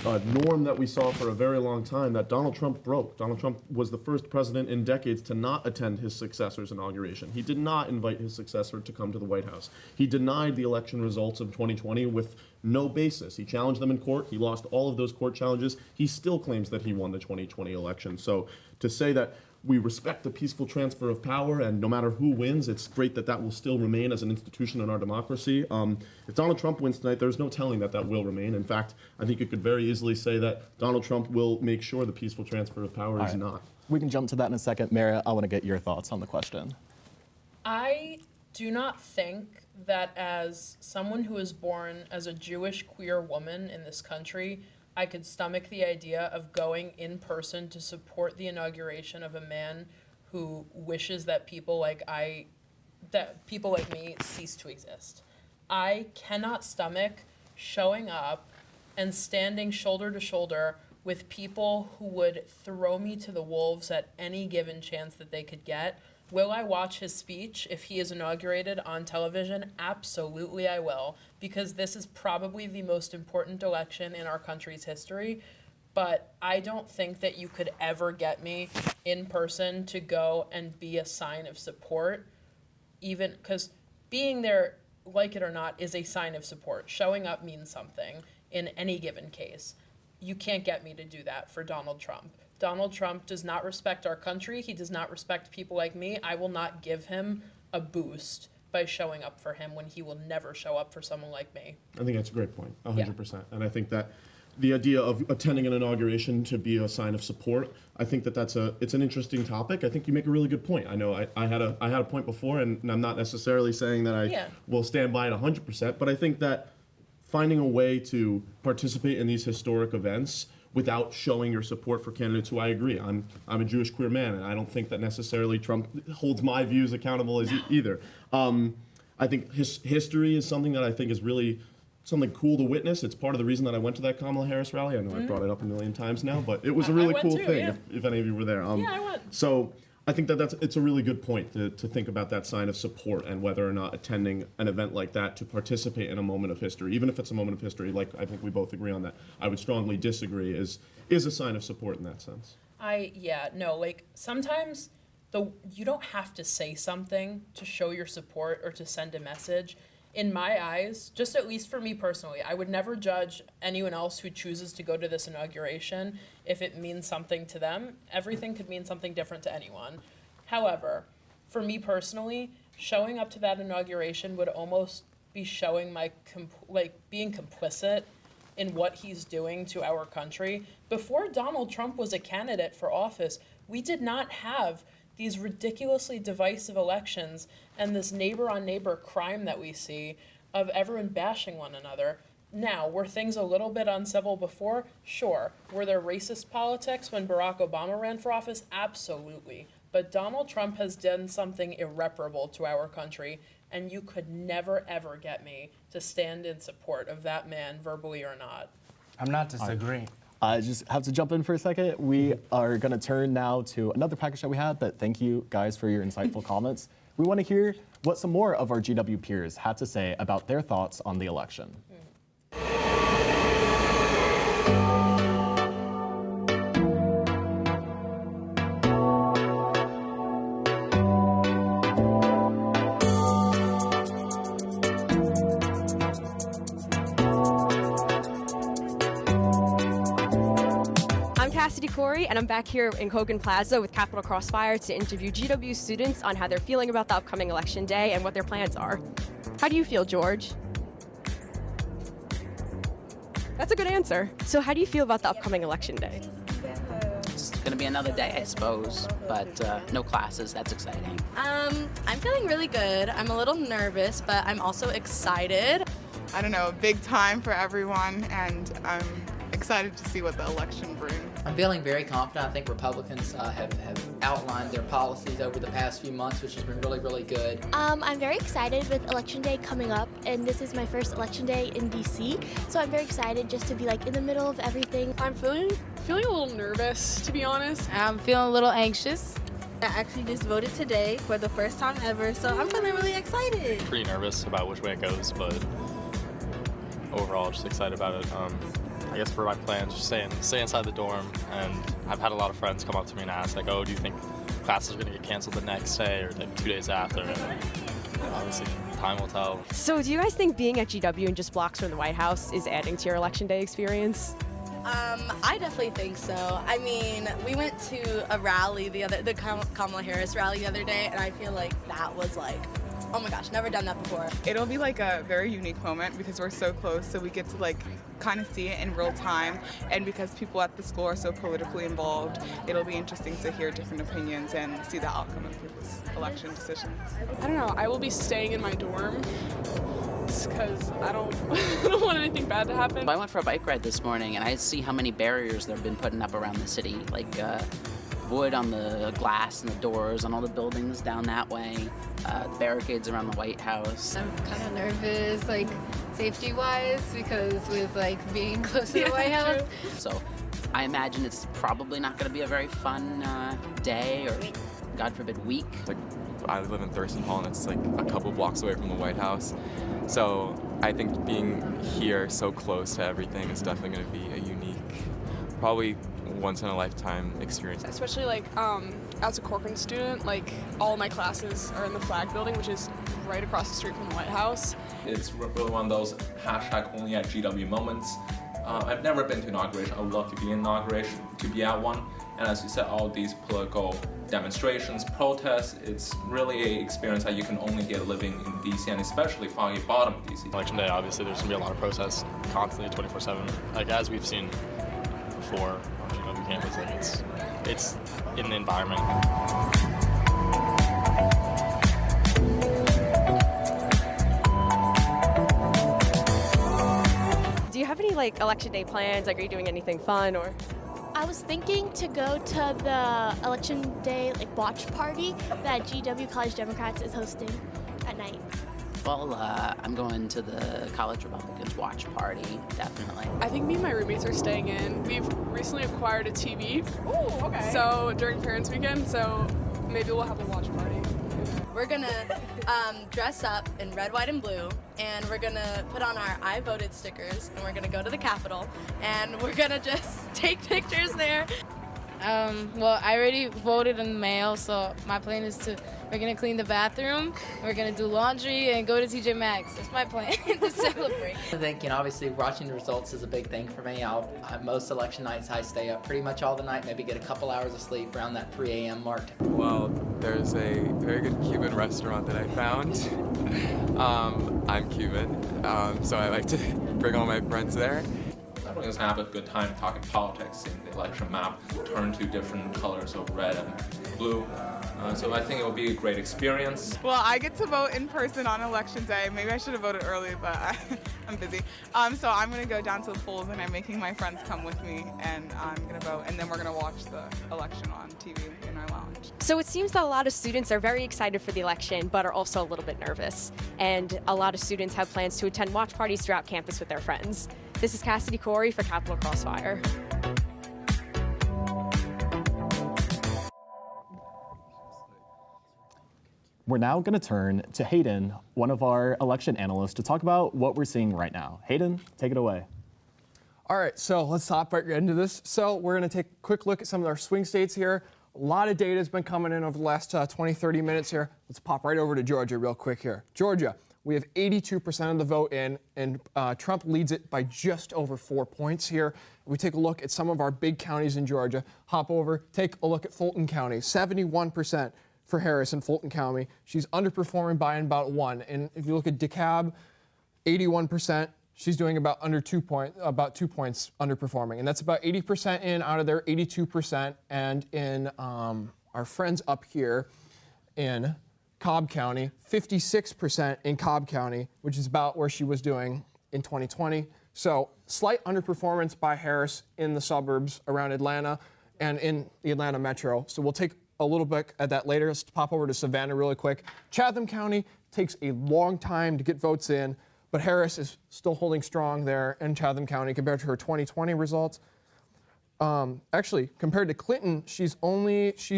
a norm that we saw for a very long time that Donald Trump broke. Donald Trump was the first president in decades to not attend his successor's inauguration. He did not invite his successor to come to the White House. He denied the election results of 2020 with no basis. He challenged them in court. He lost all of those court challenges. He still claims that he won the 2020 election. So to say that we respect the peaceful transfer of power, and no matter who wins, it's great that that will still remain as an institution in our democracy. If Donald Trump wins tonight, there's no telling that that will remain. In fact, I think you could very easily say that Donald Trump will make sure the peaceful transfer of power is not. We can jump to that in a second. Mara, I want to get your thoughts on the question. I do not think that as someone who was born as a Jewish queer woman in this country, I could stomach the idea of going in person to support the inauguration of a man who wishes that people like me cease to exist. I cannot stomach showing up and standing shoulder to shoulder with people who would throw me to the wolves at any given chance that they could get. Will I watch his speech if he is inaugurated on television? Absolutely I will, because this is probably the most important election in our country's history. But I don't think that you could ever get me in person to go and be a sign of support, even because being there, like it or not, is a sign of support. Showing up means something in any given case. You can't get me to do that for Donald Trump. Donald Trump does not respect our country. He does not respect people like me. I will not give him a boost by showing up for him when he will never show up for someone like me. I think that's a great point, 100%. Yeah. And I think that the idea of attending an inauguration to be a sign of support, I think that it's an interesting topic. I think you make a really good point. I know I had a point before, and I'm not necessarily saying that I will stand by it 100%, but I think that finding a way to participate in these historic events without showing your support for candidates who I agree. I'm a Jewish queer man, and I don't think that necessarily Trump holds my views accountable as either. I think history is something that I think is really something cool to witness. It's part of the reason that I went to that Kamala Harris rally. I know I've brought it up a million times now, but it was a really cool thing if any of you were there. I went. So I think that it's a really good point to think about that sign of support and whether or not attending an event like that to participate in a moment of history, even if it's a moment of history, like I think we both agree on that, I would strongly disagree, is a sign of support in that sense. Sometimes you don't have to say something to show your support or to send a message. In my eyes, just at least for me personally, I would never judge anyone else who chooses to go to this inauguration if it means something to them. Everything could mean something different to anyone. However, for me personally, showing up to that inauguration would almost be showing being complicit in what he's doing to our country. Before Donald Trump was a candidate for office, we did not have these ridiculously divisive elections and this neighbor-on-neighbor crime that we see of everyone bashing one another. Now, were things a little bit uncivil before? Sure. Were there racist politics when Barack Obama ran for office? Absolutely. But Donald Trump has done something irreparable to our country, and you could never, ever get me to stand in support of that man, verbally or not. I'm not disagreeing. I just have to jump in for a second. We are going to turn now to another package that we had, but thank you guys for your insightful comments. We want to hear what some more of our GW peers had to say about their thoughts on the election. Corey, and I'm back here in Kogan Plaza with Capitol Crossfire to interview GW students on how they're feeling about the upcoming election day and what their plans are. How do you feel, George? That's a good answer. So how do you feel about the upcoming election day? It's going to be another day, I suppose, but no classes. That's exciting. I'm feeling really good. I'm a little nervous, but I'm also excited. I don't know, big time for everyone, and I'm excited to see what the election brings. I'm feeling very confident. I think Republicans have outlined their policies over the past few months, which has been really, really good. I'm very excited with Election Day coming up, and this is my first Election Day in DC, so I'm very excited just to be like in the middle of everything. I'm feeling a little nervous, to be honest. I'm feeling a little anxious. I actually just voted today for the first time ever, so I'm feeling really excited. Pretty nervous about which way it goes, but overall just excited about it. I guess for my plans, just stay inside the dorm, and I've had a lot of friends come up to me and ask, like, oh, do you think classes are going to get canceled the next day or like 2 days after? And obviously, time will tell. So do you guys think being at GW and just blocks from the White House is adding to your election day experience? I definitely think so. I mean, we went to a rally the Kamala Harris rally the other day, and I feel like that was like, oh my gosh, never done that before. It'll be like a very unique moment because we're so close, so we get to like kind of see it in real time, and because people at the school are so politically involved, it'll be interesting to hear different opinions and see the outcome of people's election decisions. I don't know, I will be staying in my dorm because I don't want anything bad to happen. I went for a bike ride this morning, and I see how many barriers they've been putting up around the city, like wood on the glass and the doors on all the buildings down that way, the barricades around the White House. I'm kind of nervous, like safety-wise, because with like being close to the White House. So I imagine it's probably not going to be a very fun day or, God forbid, week. Like, I live in Thurston Hall, and it's like a couple blocks away from the White House. So I think being here so close to everything is definitely going to be a unique, probably once-in-a-lifetime experience. Especially like as a Corcoran student, like all my classes are in the Flag Building, which is right across the street from the White House. It's really one of those #only at GW moments. I've never been to inauguration. I would love to be in inauguration, to be at one. And as you said, all these political demonstrations, protests, it's really an experience that you can only get living in DC, and especially Foggy Bottom, DC. Election day, obviously, there's going to be a lot of protests constantly, 24/7. Like, as we've seen before on GW campus, like it's in the environment. Do you have any like election day plans? Like, are you doing anything fun or? I was thinking to go to the Election Day like watch party that GW College Democrats is hosting at night. Well, I'm going to the College Republicans watch party, definitely. I think me and my roommates are staying in. We've recently acquired a TV. Oh, okay. So during Parents Weekend, so maybe we'll have a watch party. We're gonna dress up in red, white, and blue, and we're gonna put on our I voted stickers, and we're gonna go to the Capitol, and we're gonna just take pictures there. Well, I already voted in the mail, so my plan is we're gonna clean the bathroom, we're gonna do laundry, and go to TJ Maxx. That's my plan to celebrate. I think, obviously watching the results is a big thing for me. Most election nights I stay up pretty much all the night, maybe get a couple hours of sleep around that 3 a.m. mark. Well, there's a very good Cuban restaurant that I found. I'm Cuban, so I like to bring all my friends there. Everyone's gonna have a good time talking politics, seeing the election map turn to different colors of red and blue. So I think it will be a great experience. Well, I get to vote in person on election day. Maybe I should have voted early, but I'm busy. So I'm gonna go down to the polls, and I'm making my friends come with me, and I'm gonna vote, and then we're gonna watch the election on TV in our lounge. So it seems that a lot of students are very excited for the election, but are also a little bit nervous. And a lot of students have plans to attend watch parties throughout campus with their friends. This is Cassidy Corey for Capitol Crossfire. We're now going to turn to Hayden, one of our election analysts, to talk about what we're seeing right now. Hayden, take it away. All right, so let's hop right into this. So we're going to take a quick look at some of our swing states here. A lot of data has been coming in over the last 20, 30 minutes here. Let's pop right over to Georgia real quick here. Georgia, we have 82% of the vote in, and Trump leads it by just over 4 points here. We take a look at some of our big counties in Georgia. Hop over, take a look at Fulton County, 71% for Harris in Fulton County. She's underperforming by about 1. And if you look at DeKalb, 81%. she's doing about 2 points underperforming, and that's about 80% in out of their 82%. And in our friends up here in Cobb County, 56% in Cobb County, which is about where she was doing in 2020. So slight underperformance by Harris in the suburbs around Atlanta and in the Atlanta metro. So we'll take a little bit at that later. Let's pop over to Savannah really quick. Chatham County takes a long time to get votes in, but Harris is still holding strong there in Chatham County compared to her 2020 results. Actually, compared to Clinton, she's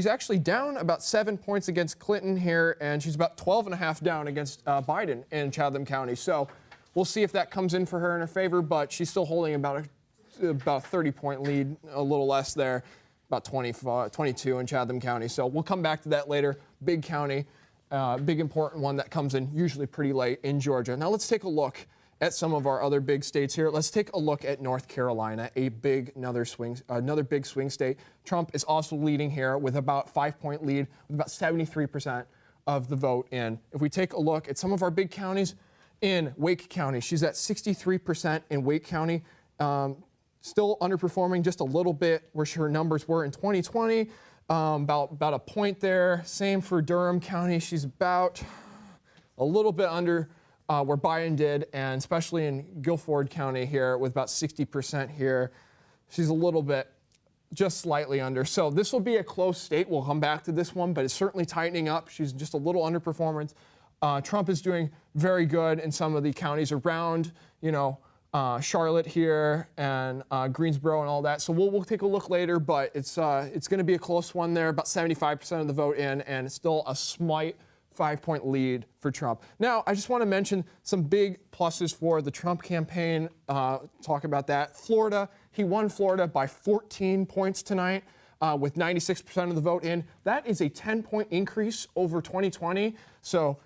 actually down about 7 points against Clinton here, and she's about 12.5 down against Biden in Chatham County. So we'll see if that comes in for her in her favor, but she's still holding about a 30-point lead, a little less there, about 22 in Chatham County. So we'll come back to that later. Big county, big important one that comes in usually pretty late in Georgia. Now let's take a look at some of our other big states here. Let's take a look at North Carolina, another big swing state. Trump is also leading here with about 5-point lead, with about 73% of the vote in. If we take a look at some of our big counties, in Wake County, she's at 63% in Wake County. Still underperforming just a little bit where her numbers were in 2020, about a point there. Same for Durham County. She's about a little bit under where Biden did, and especially in Guilford County here with about 60% here. She's a little bit, just slightly under. So this will be a close state. We'll come back to this one, but it's certainly tightening up. She's just a little underperformance. Trump is doing very good in some of the counties around, Charlotte here and Greensboro and all that. So we'll take a look later, but it's going to be a close one there, about 75% of the vote in, and it's still a slight 5-point lead for Trump. Now, I just want to mention some big pluses for the Trump campaign. Talk about that. Florida, he won Florida by 14 points tonight with 96% of the vote in. That is a 10-point increase over 2020. So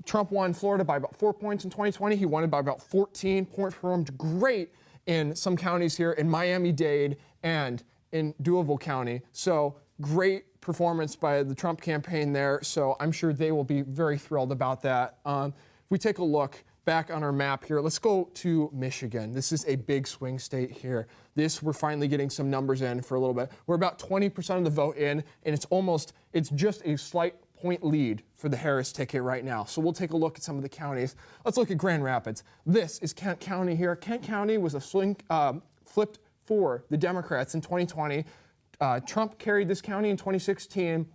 Trump won Florida by about 4 points in 2020. He won it by about 14. Performed great in some counties here in Miami-Dade and in Duval County. So great performance by the Trump campaign there. So I'm sure they will be very thrilled about that. If we take a look back on our map here, let's go to Michigan. This is a big swing state here. We're finally getting some numbers in for a little bit. We're about 20% of the vote in, and it's just a slight point lead for the Harris ticket right now. So we'll take a look at some of the counties. Let's look at Grand Rapids. This is Kent County here. Kent County was flipped for the Democrats in 2020. Trump carried this county in 2016,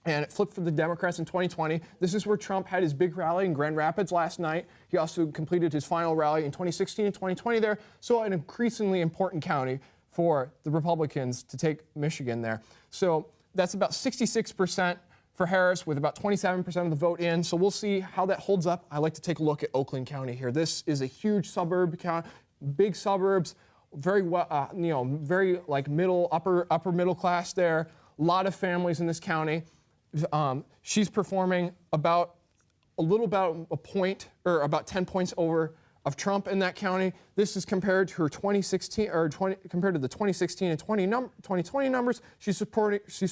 and it flipped for the Democrats in 2020. This is where Trump had his big rally in Grand Rapids last night. He also completed his final rally in 2016 and 2020 there. So an increasingly important county for the Republicans to take Michigan there. So that's about 66% for Harris with about 27% of the vote in. So we'll see how that holds up. I like to take a look at Oakland County here. This is a huge suburb county, big suburbs, very well, very like upper middle class there. A lot of families in this county. She's performing about a point or about 10 points over of Trump in that county. This is compared to her 2016 compared to the 2016 and 2020 numbers. She's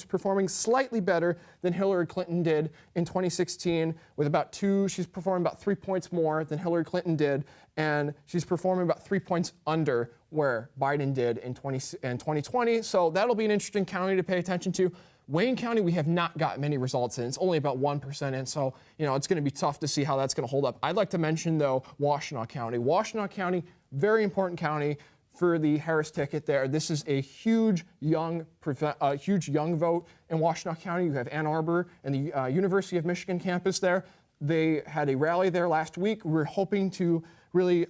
performing slightly better than Hillary Clinton did in 2016 with she's performing about 3 points more than Hillary Clinton did, and she's performing about 3 points under where Biden did in 2020. So that'll be an interesting county to pay attention to. Wayne County, we have not got many results in. It's only about 1% in, so it's going to be tough to see how that's going to hold up. I'd like to mention, though, Washtenaw County. Washtenaw County, very important county for the Harris ticket there. This is a huge young vote in Washtenaw County. You have Ann Arbor and the University of Michigan campus there. They had a rally there last week. We're hoping to really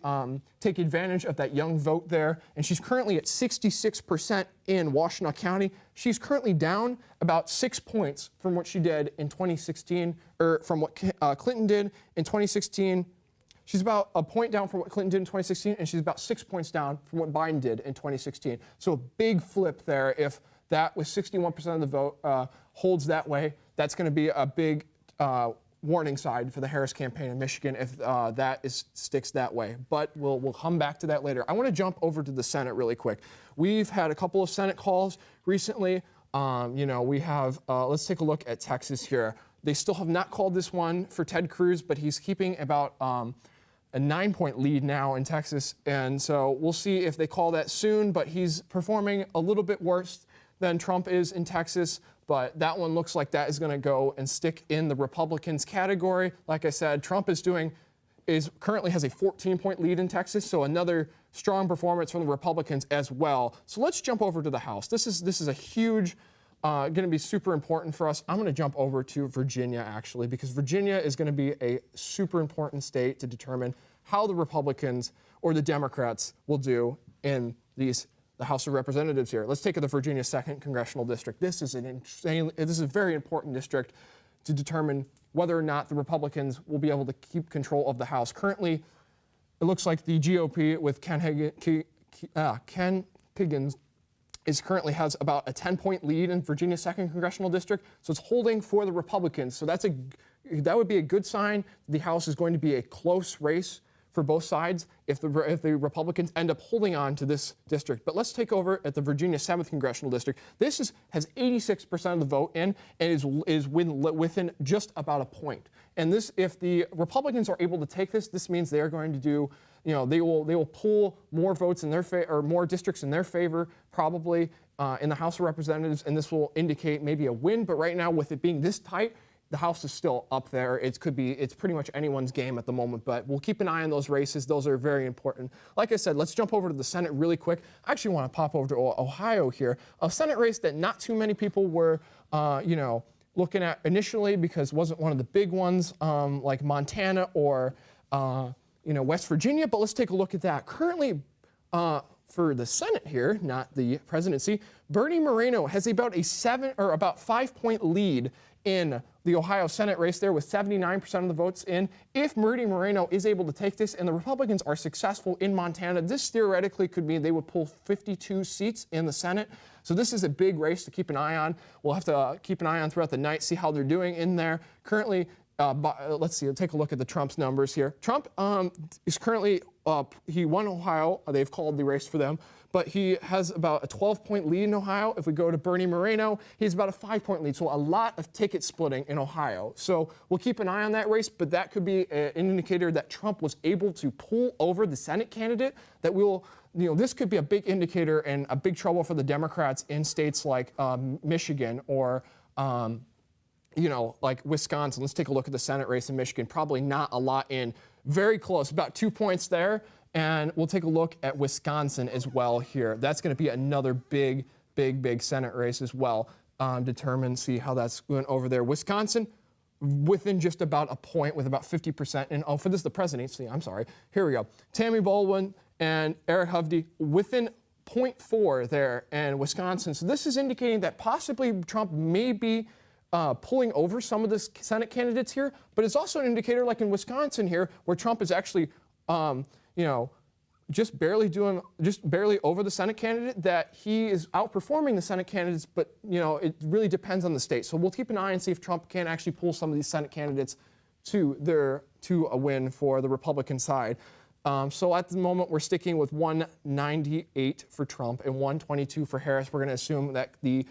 take advantage of that young vote there. And she's currently at 66% in Washtenaw County. She's currently down about 6 points from what she did in 2016, or from what Clinton did in 2016. She's about a point down from what Clinton did in 2016, and she's about 6 points down from what Biden did in 2016. So a big flip there. If that with 61% of the vote holds that way, that's going to be a big warning side for the Harris campaign in Michigan if sticks that way. But we'll come back to that later. I want to jump over to the Senate really quick. We've had a couple of Senate calls recently. We have, let's take a look at Texas here. They still have not called this one for Ted Cruz, but he's keeping about a 9-point lead now in Texas. And so we'll see if they call that soon, but he's performing a little bit worse than Trump is in Texas. But that one looks like that is going to go and stick in the Republicans category. Like I said, Trump currently has a 14-point lead in Texas, so another strong performance from the Republicans as well. So let's jump over to the House. This is a huge, going to be super important for us. I'm going to jump over to Virginia, actually, because Virginia is going to be a super important state to determine how the Republicans or the Democrats will do in the House of Representatives here. Let's take the Virginia 2nd Congressional District. This is a very important district to determine whether or not the Republicans will be able to keep control of the House. Currently, it looks like the GOP with Ken Higgins currently has about a 10-point lead in Virginia 2nd Congressional District, so it's holding for the Republicans. So that would be a good sign. The House is going to be a close race for both sides if the Republicans end up holding on to this district. But let's take over at the Virginia 7th Congressional District. This has 86% of the vote in and is within just about a point. And this, if the Republicans are able to take this, this means they are going to do, they will pull more votes in their favor, or more districts in their favor, probably in the House of Representatives, and this will indicate maybe a win. But right now, with it being this tight, the House is still up there. It's pretty much anyone's game at the moment, but we'll keep an eye on those races. Those are very important. Like I said, let's jump over to the Senate really quick. I actually want to pop over to Ohio here, a Senate race that not too many people were, looking at initially because it wasn't one of the big ones like Montana or, West Virginia. But let's take a look at that. Currently, for the Senate here, not the presidency, Bernie Moreno has about a 5-point lead in the Ohio Senate race there with 79% of the votes in. If Bernie Moreno is able to take this and the Republicans are successful in Montana, this theoretically could mean they would pull 52 seats in the Senate. So this is a big race to keep an eye on. We'll have to keep an eye on throughout the night, see how they're doing in there. Currently, let's see, take a look at the Trump's numbers here. Trump is currently, he won Ohio. They've called the race for them. But he has about a 12-point lead in Ohio. If we go to Bernie Moreno, he's about a 5-point lead. So a lot of ticket splitting in Ohio. So we'll keep an eye on that race, but that could be an indicator that Trump was able to pull over the Senate candidate. That this could be a big indicator and a big trouble for the Democrats in states like Michigan or like Wisconsin. Let's take a look at the Senate race in Michigan. Probably not a lot in. Very close, about 2 points there. And we'll take a look at Wisconsin as well here. That's going to be another big Senate race as well. See how that's going over there. Wisconsin, within just about a point with about 50%. And for this, the presidency, I'm sorry. Here we go. Tammy Baldwin and Eric Hovde within 0.4 there in Wisconsin. So this is indicating that possibly Trump may be pulling over some of the Senate candidates here. But it's also an indicator like in Wisconsin here where Trump is actually just barely over the Senate candidate, that he is outperforming the Senate candidates, but, it really depends on the state. So we'll keep an eye and see if Trump can actually pull some of these Senate candidates to a win for the Republican side. So at the moment, we're sticking with 198 for Trump and 122 for Harris. We're going to assume that the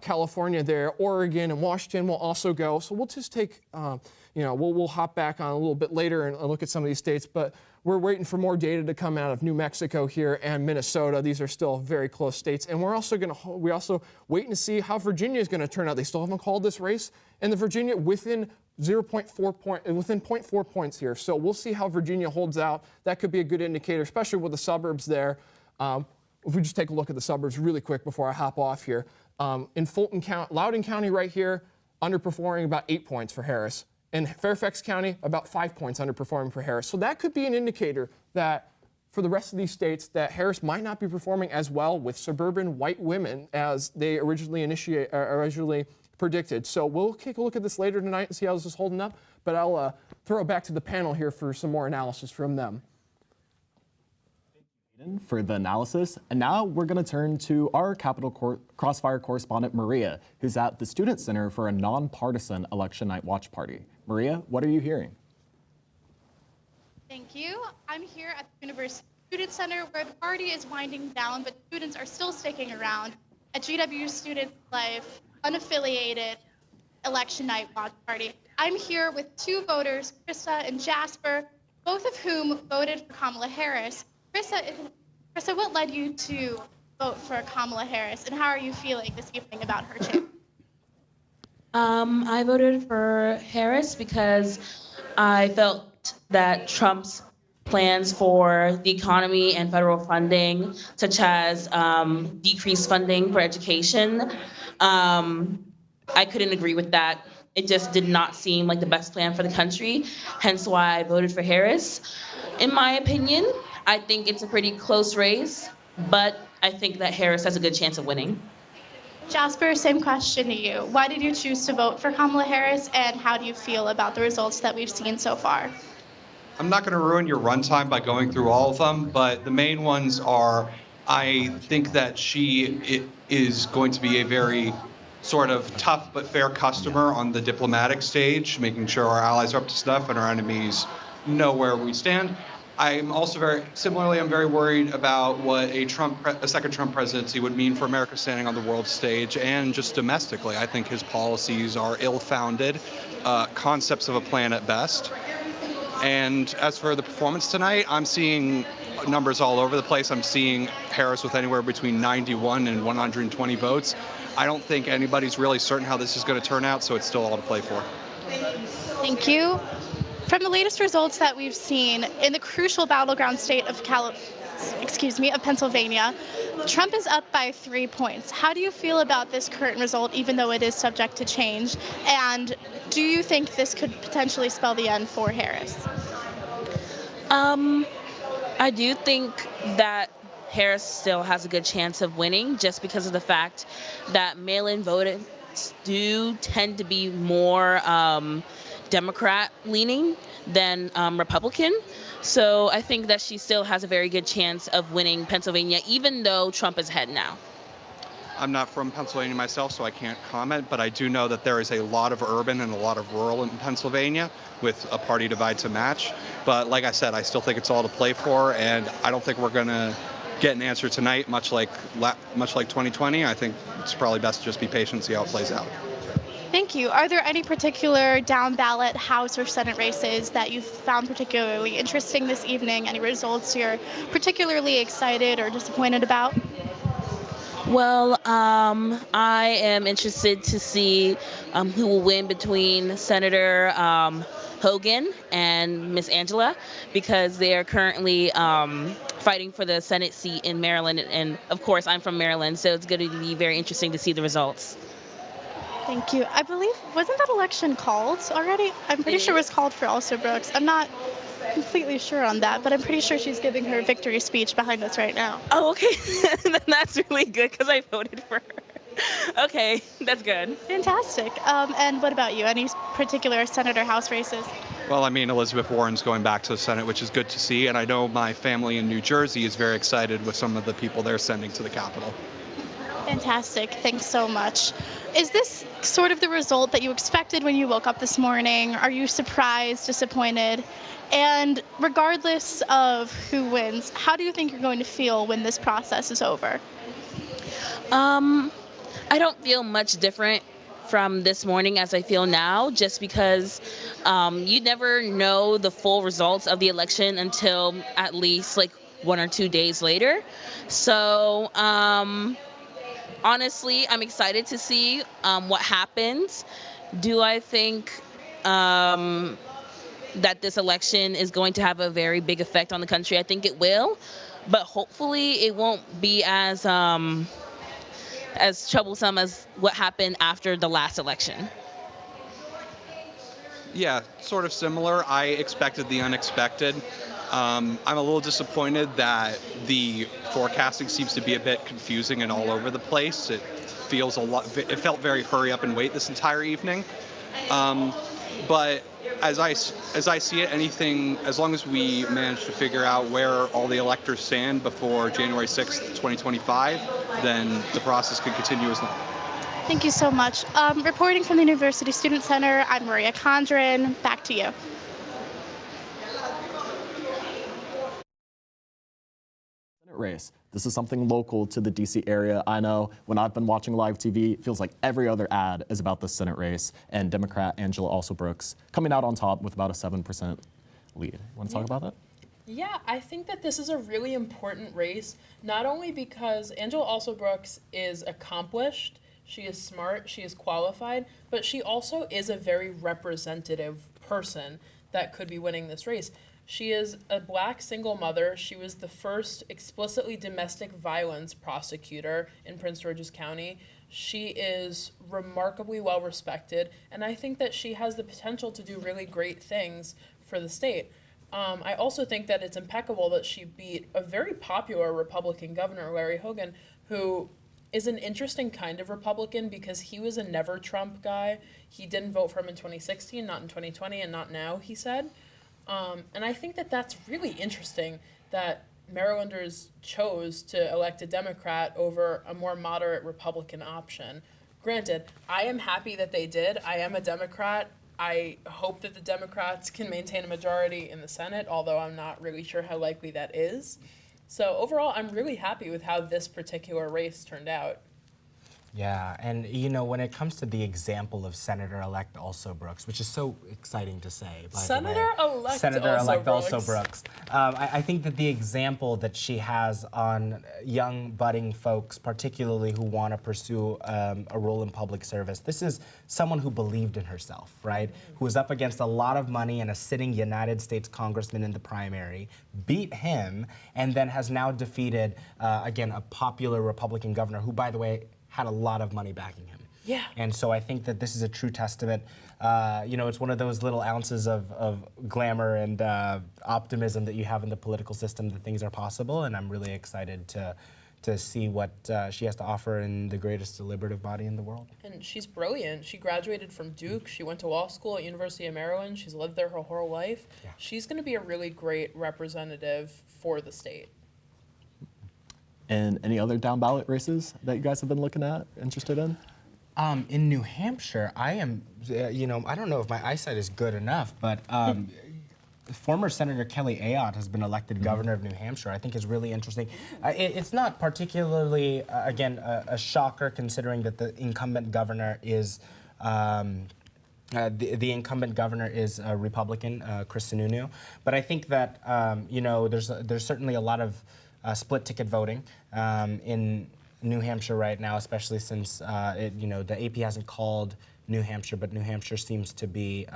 California there, Oregon, and Washington will also go. So we'll just take, we'll hop back on a little bit later and look at some of these states. But we're waiting for more data to come out of New Mexico here and Minnesota. These are still very close states. And we're also waiting to see how Virginia is going to turn out. They still haven't called this race. And the Virginia within 0.4 points here. So we'll see how Virginia holds out. That could be a good indicator, especially with the suburbs there. If we just take a look at the suburbs really quick before I hop off here. In Fulton County, Loudoun County right here, underperforming about 8 points for Harris. In Fairfax County, about 5 points underperforming for Harris. So that could be an indicator that for the rest of these states that Harris might not be performing as well with suburban white women as they originally predicted. So we'll take a look at this later tonight and see how this is holding up. But I'll throw it back to the panel here for some more analysis from them. For the analysis. And now we're going to turn to our Capitol Crossfire correspondent, Maria, who's at the Student Center for a nonpartisan election night watch party. Maria, what are you hearing? Thank you. I'm here at the University Student Center where the party is winding down, but students are still sticking around at GW Student Life unaffiliated election night watch party. I'm here with two voters, Krista and Jasper. both of whom voted for Kamala Harris. Krista, what led you to vote for Kamala Harris, and how are you feeling this evening about her change? I voted for Harris because I felt that Trump's plans for the economy and federal funding, such as decreased funding for education, I couldn't agree with that. It just did not seem like the best plan for the country, hence why I voted for Harris. In my opinion, I think it's a pretty close race, but I think that Harris has a good chance of winning. Jasper, same question to you. Why did you choose to vote for Kamala Harris, and how do you feel about the results that we've seen so far? I'm not going to ruin your runtime by going through all of them, but the main ones are, I think that she is going to be a very sort of tough but fair customer on the diplomatic stage, making sure our allies are up to snuff and our enemies know where we stand. I'm also I'm very worried about what a second Trump presidency would mean for America standing on the world stage and just domestically. I think his policies are ill-founded, concepts of a plan at best. And as for the performance tonight, I'm seeing numbers all over the place. I'm seeing Harris with anywhere between 91 and 120 votes. I don't think anybody's really certain how this is going to turn out, so it's still all to play for. Thank you. From the latest results that we've seen in the crucial battleground state of Pennsylvania, Trump is up by 3 points. How do you feel about this current result, even though it is subject to change? And do you think this could potentially spell the end for Harris? I do think that Harris still has a good chance of winning just because of the fact that mail-in voters do tend to be more Democrat-leaning than Republican. So I think that she still has a very good chance of winning Pennsylvania, even though Trump is ahead now. I'm not from Pennsylvania myself, so I can't comment, but I do know that there is a lot of urban and a lot of rural in Pennsylvania with a party divide to match. But like I said, I still think it's all to play for, and I don't think we're going to get an answer tonight, much like 2020. I think it's probably best to just be patient and see how it plays out. Thank you. Are there any particular down-ballot House or Senate races that you found particularly interesting this evening? Any results you're particularly excited or disappointed about? Well, I am interested to see who will win between Senator Hogan and Miss Angela, because they are currently fighting for the Senate seat in Maryland. And of course, I'm from Maryland, so it's going to be very interesting to see the results. Thank you. I believe, wasn't that election called already? I'm pretty sure it was called for Elsa Brooks. I'm not completely sure on that, but I'm pretty sure she's giving her victory speech behind us right now. Oh, okay. That's really good because I voted for her. Okay, that's good. Fantastic. And what about you? Any particular Senate or House races? Well, I mean, Elizabeth Warren's going back to the Senate, which is good to see, and I know my family in New Jersey is very excited with some of the people they're sending to the Capitol. Fantastic. Thanks so much. Is this sort of the result that you expected when you woke up this morning? Are you surprised, disappointed? And regardless of who wins, how do you think you're going to feel when this process is over? I don't feel much different from this morning as I feel now, just because you never know the full results of the election until at least like 1 or 2 days later. So honestly, I'm excited to see what happens. Do I think that this election is going to have a very big effect on the country? I think it will, but hopefully it won't be as troublesome as what happened after the last election. Yeah, sort of similar. I expected the unexpected. I'm a little disappointed that the forecasting seems to be a bit confusing and all over the place. It felt very hurry up and wait this entire evening. But as I see it, as long as we manage to figure out where all the electors stand before January 6th, 2025, then the process could continue as normal. Thank you so much. Reporting from the University Student Center, I'm Maria Condren. Back to you. Race. This is something local to the DC area. I know when I've been watching live TV, it feels like every other ad is about the Senate race, and Democrat Angela Alsobrooks coming out on top with about a 7% lead. Want to talk about that? Yeah, I think that this is a really important race, not only because Angela Alsobrooks is accomplished, she is smart, she is qualified, but she also is a very representative person that could be winning this race. She is a Black single mother. She was the first explicitly domestic violence prosecutor in Prince George's County. She is remarkably well respected, and I think that she has the potential to do really great things for the state. I also think that it's impeccable that she beat a very popular Republican governor, Larry Hogan, who is an interesting kind of Republican because he was a never Trump guy. He didn't vote for him in 2016, not in 2020, and not now, he said. And I think that that's really interesting that Marylanders chose to elect a Democrat over a more moderate Republican option. Granted, I am happy that they did. I am a Democrat. I hope that the Democrats can maintain a majority in the Senate, although I'm not really sure how likely that is. So overall, I'm really happy with how this particular race turned out. Yeah, and you know, when it comes to the example of Senator-elect Alsobrooks, which is so exciting to say, by Senator-elect Senator-elect Alsobrooks. I think that the example that she has on young budding folks, particularly who want to pursue a role in public service, this is someone who believed in herself, right? Who was up against a lot of money and a sitting United States congressman in the primary, beat him, and then has now defeated, again, a popular Republican governor who, by the way, had a lot of money backing him. Yeah. And so I think that this is a true testament. You know, it's one of those little ounces of glamour and optimism that you have in the political system that things are possible, and I'm really excited to see what she has to offer in the greatest deliberative body in the world. And she's brilliant. She graduated from Duke. She went to law school at University of Maryland. She's lived there her whole life. Yeah. She's going to be a really great representative for the state. And any other down ballot races that you guys have been looking at, interested in? In New Hampshire, I am, you know, I don't know if my eyesight is good enough, but former Senator Kelly Ayotte has been elected governor of New Hampshire. I think is really interesting. It's not particularly, again, a shocker considering that the incumbent governor is the incumbent governor is a Republican, Chris Sununu. But I think that you know, there's certainly a lot of split ticket voting in New Hampshire right now, especially since you know, the AP hasn't called New Hampshire, but New Hampshire seems to be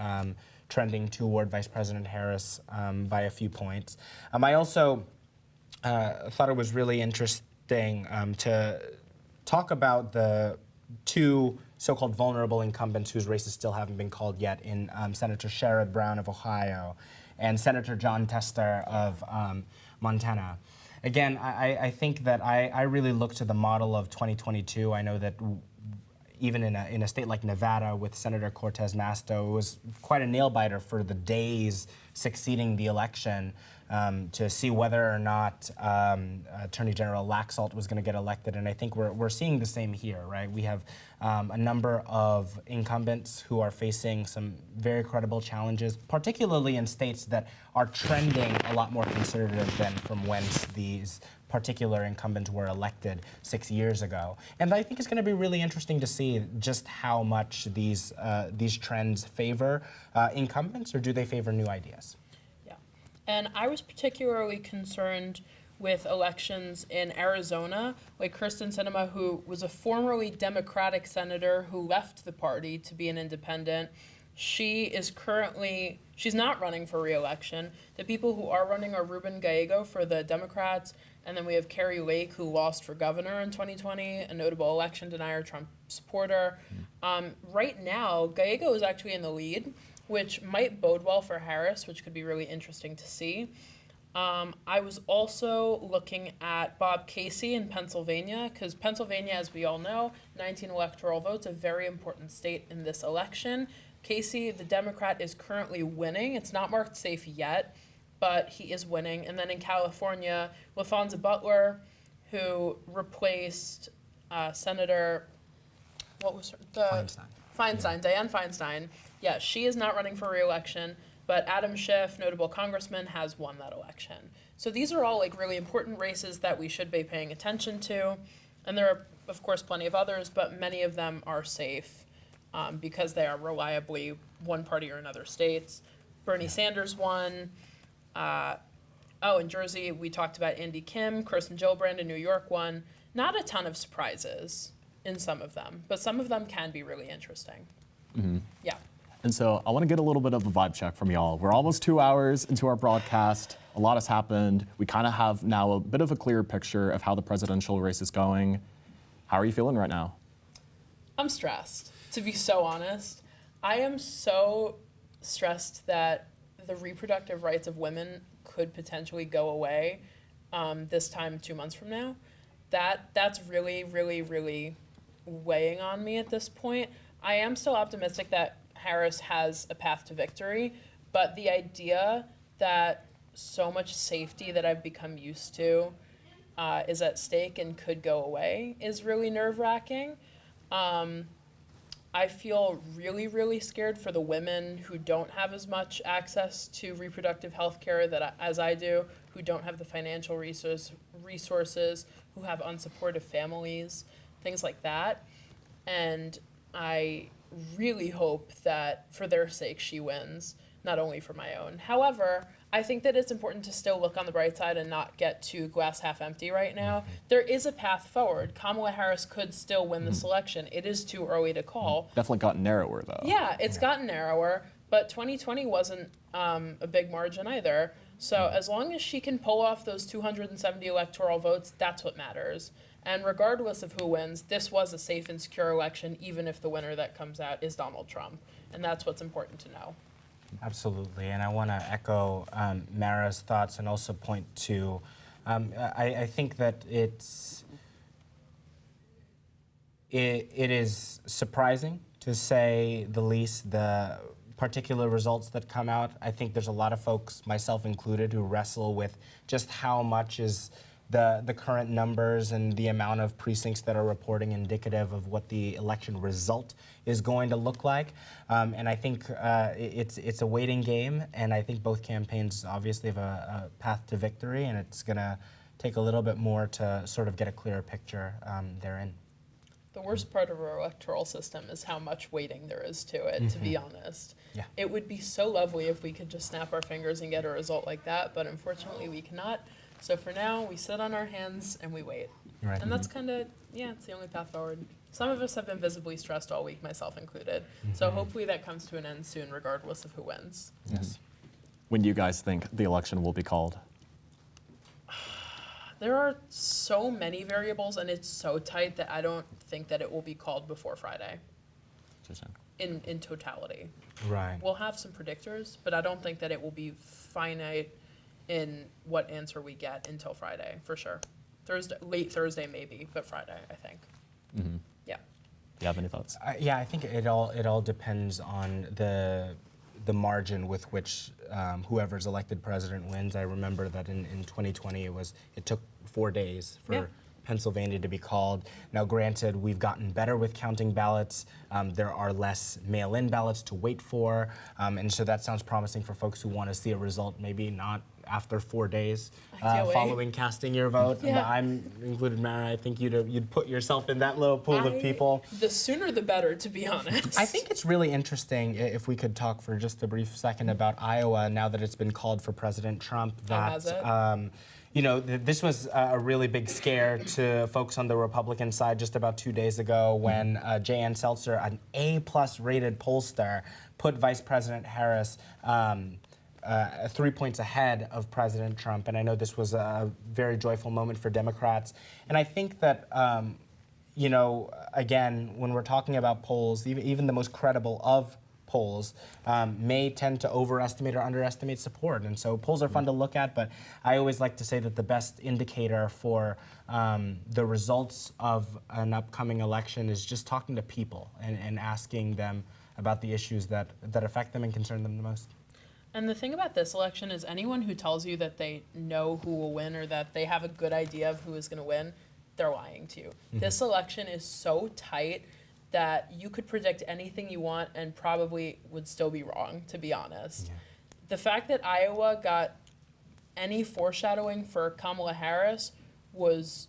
trending toward Vice President Harris by a few points. I also thought it was really interesting to talk about the two so-called vulnerable incumbents whose races still haven't been called yet in Senator Sherrod Brown of Ohio and Senator Jon Tester of Montana. Again, I think that I really look to the model of 2022. I know that even in a state like Nevada with Senator Cortez Masto, it was quite a nail-biter for the days succeeding the election to see whether or not Attorney General Laxalt was going to get elected. And I think we're seeing the same here, right? We have a number of incumbents who are facing some very credible challenges, particularly in states that are trending a lot more conservative than from whence these particular incumbents were elected 6 years ago. And I think it's going to be really interesting to see just how much these trends favor incumbents, or do they favor new ideas? Yeah, and I was particularly concerned with elections in Arizona, like Kyrsten Sinema, who was a formerly Democratic senator who left the party to be an independent. She's not running for re-election. The people who are running are Ruben Gallego for the Democrats, and then we have Carrie Lake, who lost for governor in 2020, a notable election denier, Trump supporter. Right now, Gallego is actually in the lead, which might bode well for Harris, which could be really interesting to see. I was also looking at Bob Casey in Pennsylvania, because Pennsylvania, as we all know, 19 electoral votes, a very important state in this election. Casey, the Democrat, is currently winning. It's not marked safe yet, but he is winning. And then in California, LaFonza Butler, who replaced Senator, what was her? Feinstein, Dianne Feinstein. Yeah, she is not running for re-election, but Adam Schiff, notable congressman, has won that election. So these are all like really important races that we should be paying attention to. And there are, of course, plenty of others, but many of them are safe because they are reliably one party or another states. Bernie Sanders won. In Jersey, we talked about Andy Kim, Kirsten Gillibrand in New York won. Not a ton of surprises in some of them, but some of them can be really interesting. Yeah. And so I want to get a little bit of a vibe check from y'all. We're almost 2 hours into our broadcast. A lot has happened. We kind of have now a bit of a clearer picture of how the presidential race is going. How are you feeling right now? I'm stressed, to be so honest. I am so stressed that the reproductive rights of women could potentially go away this time 2 months from now. That's really, really, really weighing on me at this point. I am still optimistic that Harris has a path to victory, but the idea that so much safety that I've become used to is at stake and could go away is really nerve-wracking. I feel really, really scared for the women who don't have as much access to reproductive health care as I do, who don't have the financial resources, who have unsupportive families, things like that. And I really hope that for their sake she wins, not only for my own. However, I think that it's important to still look on the bright side and not get too glass half empty right now. There is a path forward. Kamala Harris could still win this election. It is too early to call. Definitely gotten narrower, though. Yeah, it's gotten narrower, but 2020 wasn't a big margin either. So as long as she can pull off those 270 electoral votes, that's what matters. And regardless of who wins, this was a safe and secure election, even if the winner that comes out is Donald Trump. And that's what's important to know. Absolutely, and I want to echo Mara's thoughts and also point to, I think that it is surprising, to say the least, the particular results that come out. I think there's a lot of folks, myself included, who wrestle with just how much is the current numbers and the amount of precincts that are reporting indicative of what the election result is going to look like. And I think it's a waiting game, and I think both campaigns obviously have a path to victory, and it's going to take a little bit more to sort of get a clearer picture therein. The worst part of our electoral system is how much waiting there is to it, to be honest. Yeah. It would be so lovely if we could just snap our fingers and get a result like that, but unfortunately we cannot. So for now, we sit on our hands and we wait. Right. And that's kind of, it's the only path forward. Some of us have been visibly stressed all week, myself included. So hopefully that comes to an end soon, regardless of who wins. Yes. When do you guys think the election will be called? There are so many variables, and it's so tight that I don't think that it will be called before Friday. In totality. Right. We'll have some predictors, but I don't think that it will be finite in what answer we get until Friday, for sure. Late Thursday maybe, but Friday, I think. Yeah. Do you have any thoughts? Yeah, I think it all depends on the margin with which whoever's elected president wins. I remember that in 2020 it took 4 days for Pennsylvania to be called. Now, granted, we've gotten better with counting ballots. There are less mail-in ballots to wait for, and so that sounds promising for folks who want to see a result, maybe not after 4 days following casting your vote. Yeah. I'm included, Mara. I think you'd put yourself in that little pool of people. The sooner the better, to be honest. I think it's really interesting, if we could talk for just a brief second about Iowa, now that it's been called for President Trump, that this was a really big scare to folks on the Republican side just about 2 days ago when J.N. Seltzer, an A+ rated pollster, put Vice President Harris 3 points ahead of President Trump. And I know this was a very joyful moment for Democrats. And I think that, again, when we're talking about polls, even the most credible of polls may tend to overestimate or underestimate support. And so polls are fun to look at, but I always like to say that the best indicator for the results of an upcoming election is just talking to people and asking them about the issues that affect them and concern them the most. And the thing about this election is anyone who tells you that they know who will win or that they have a good idea of who is going to win, they're lying to you. This election is so tight that you could predict anything you want and probably would still be wrong, to be honest. Yeah. The fact that Iowa got any foreshadowing for Kamala Harris was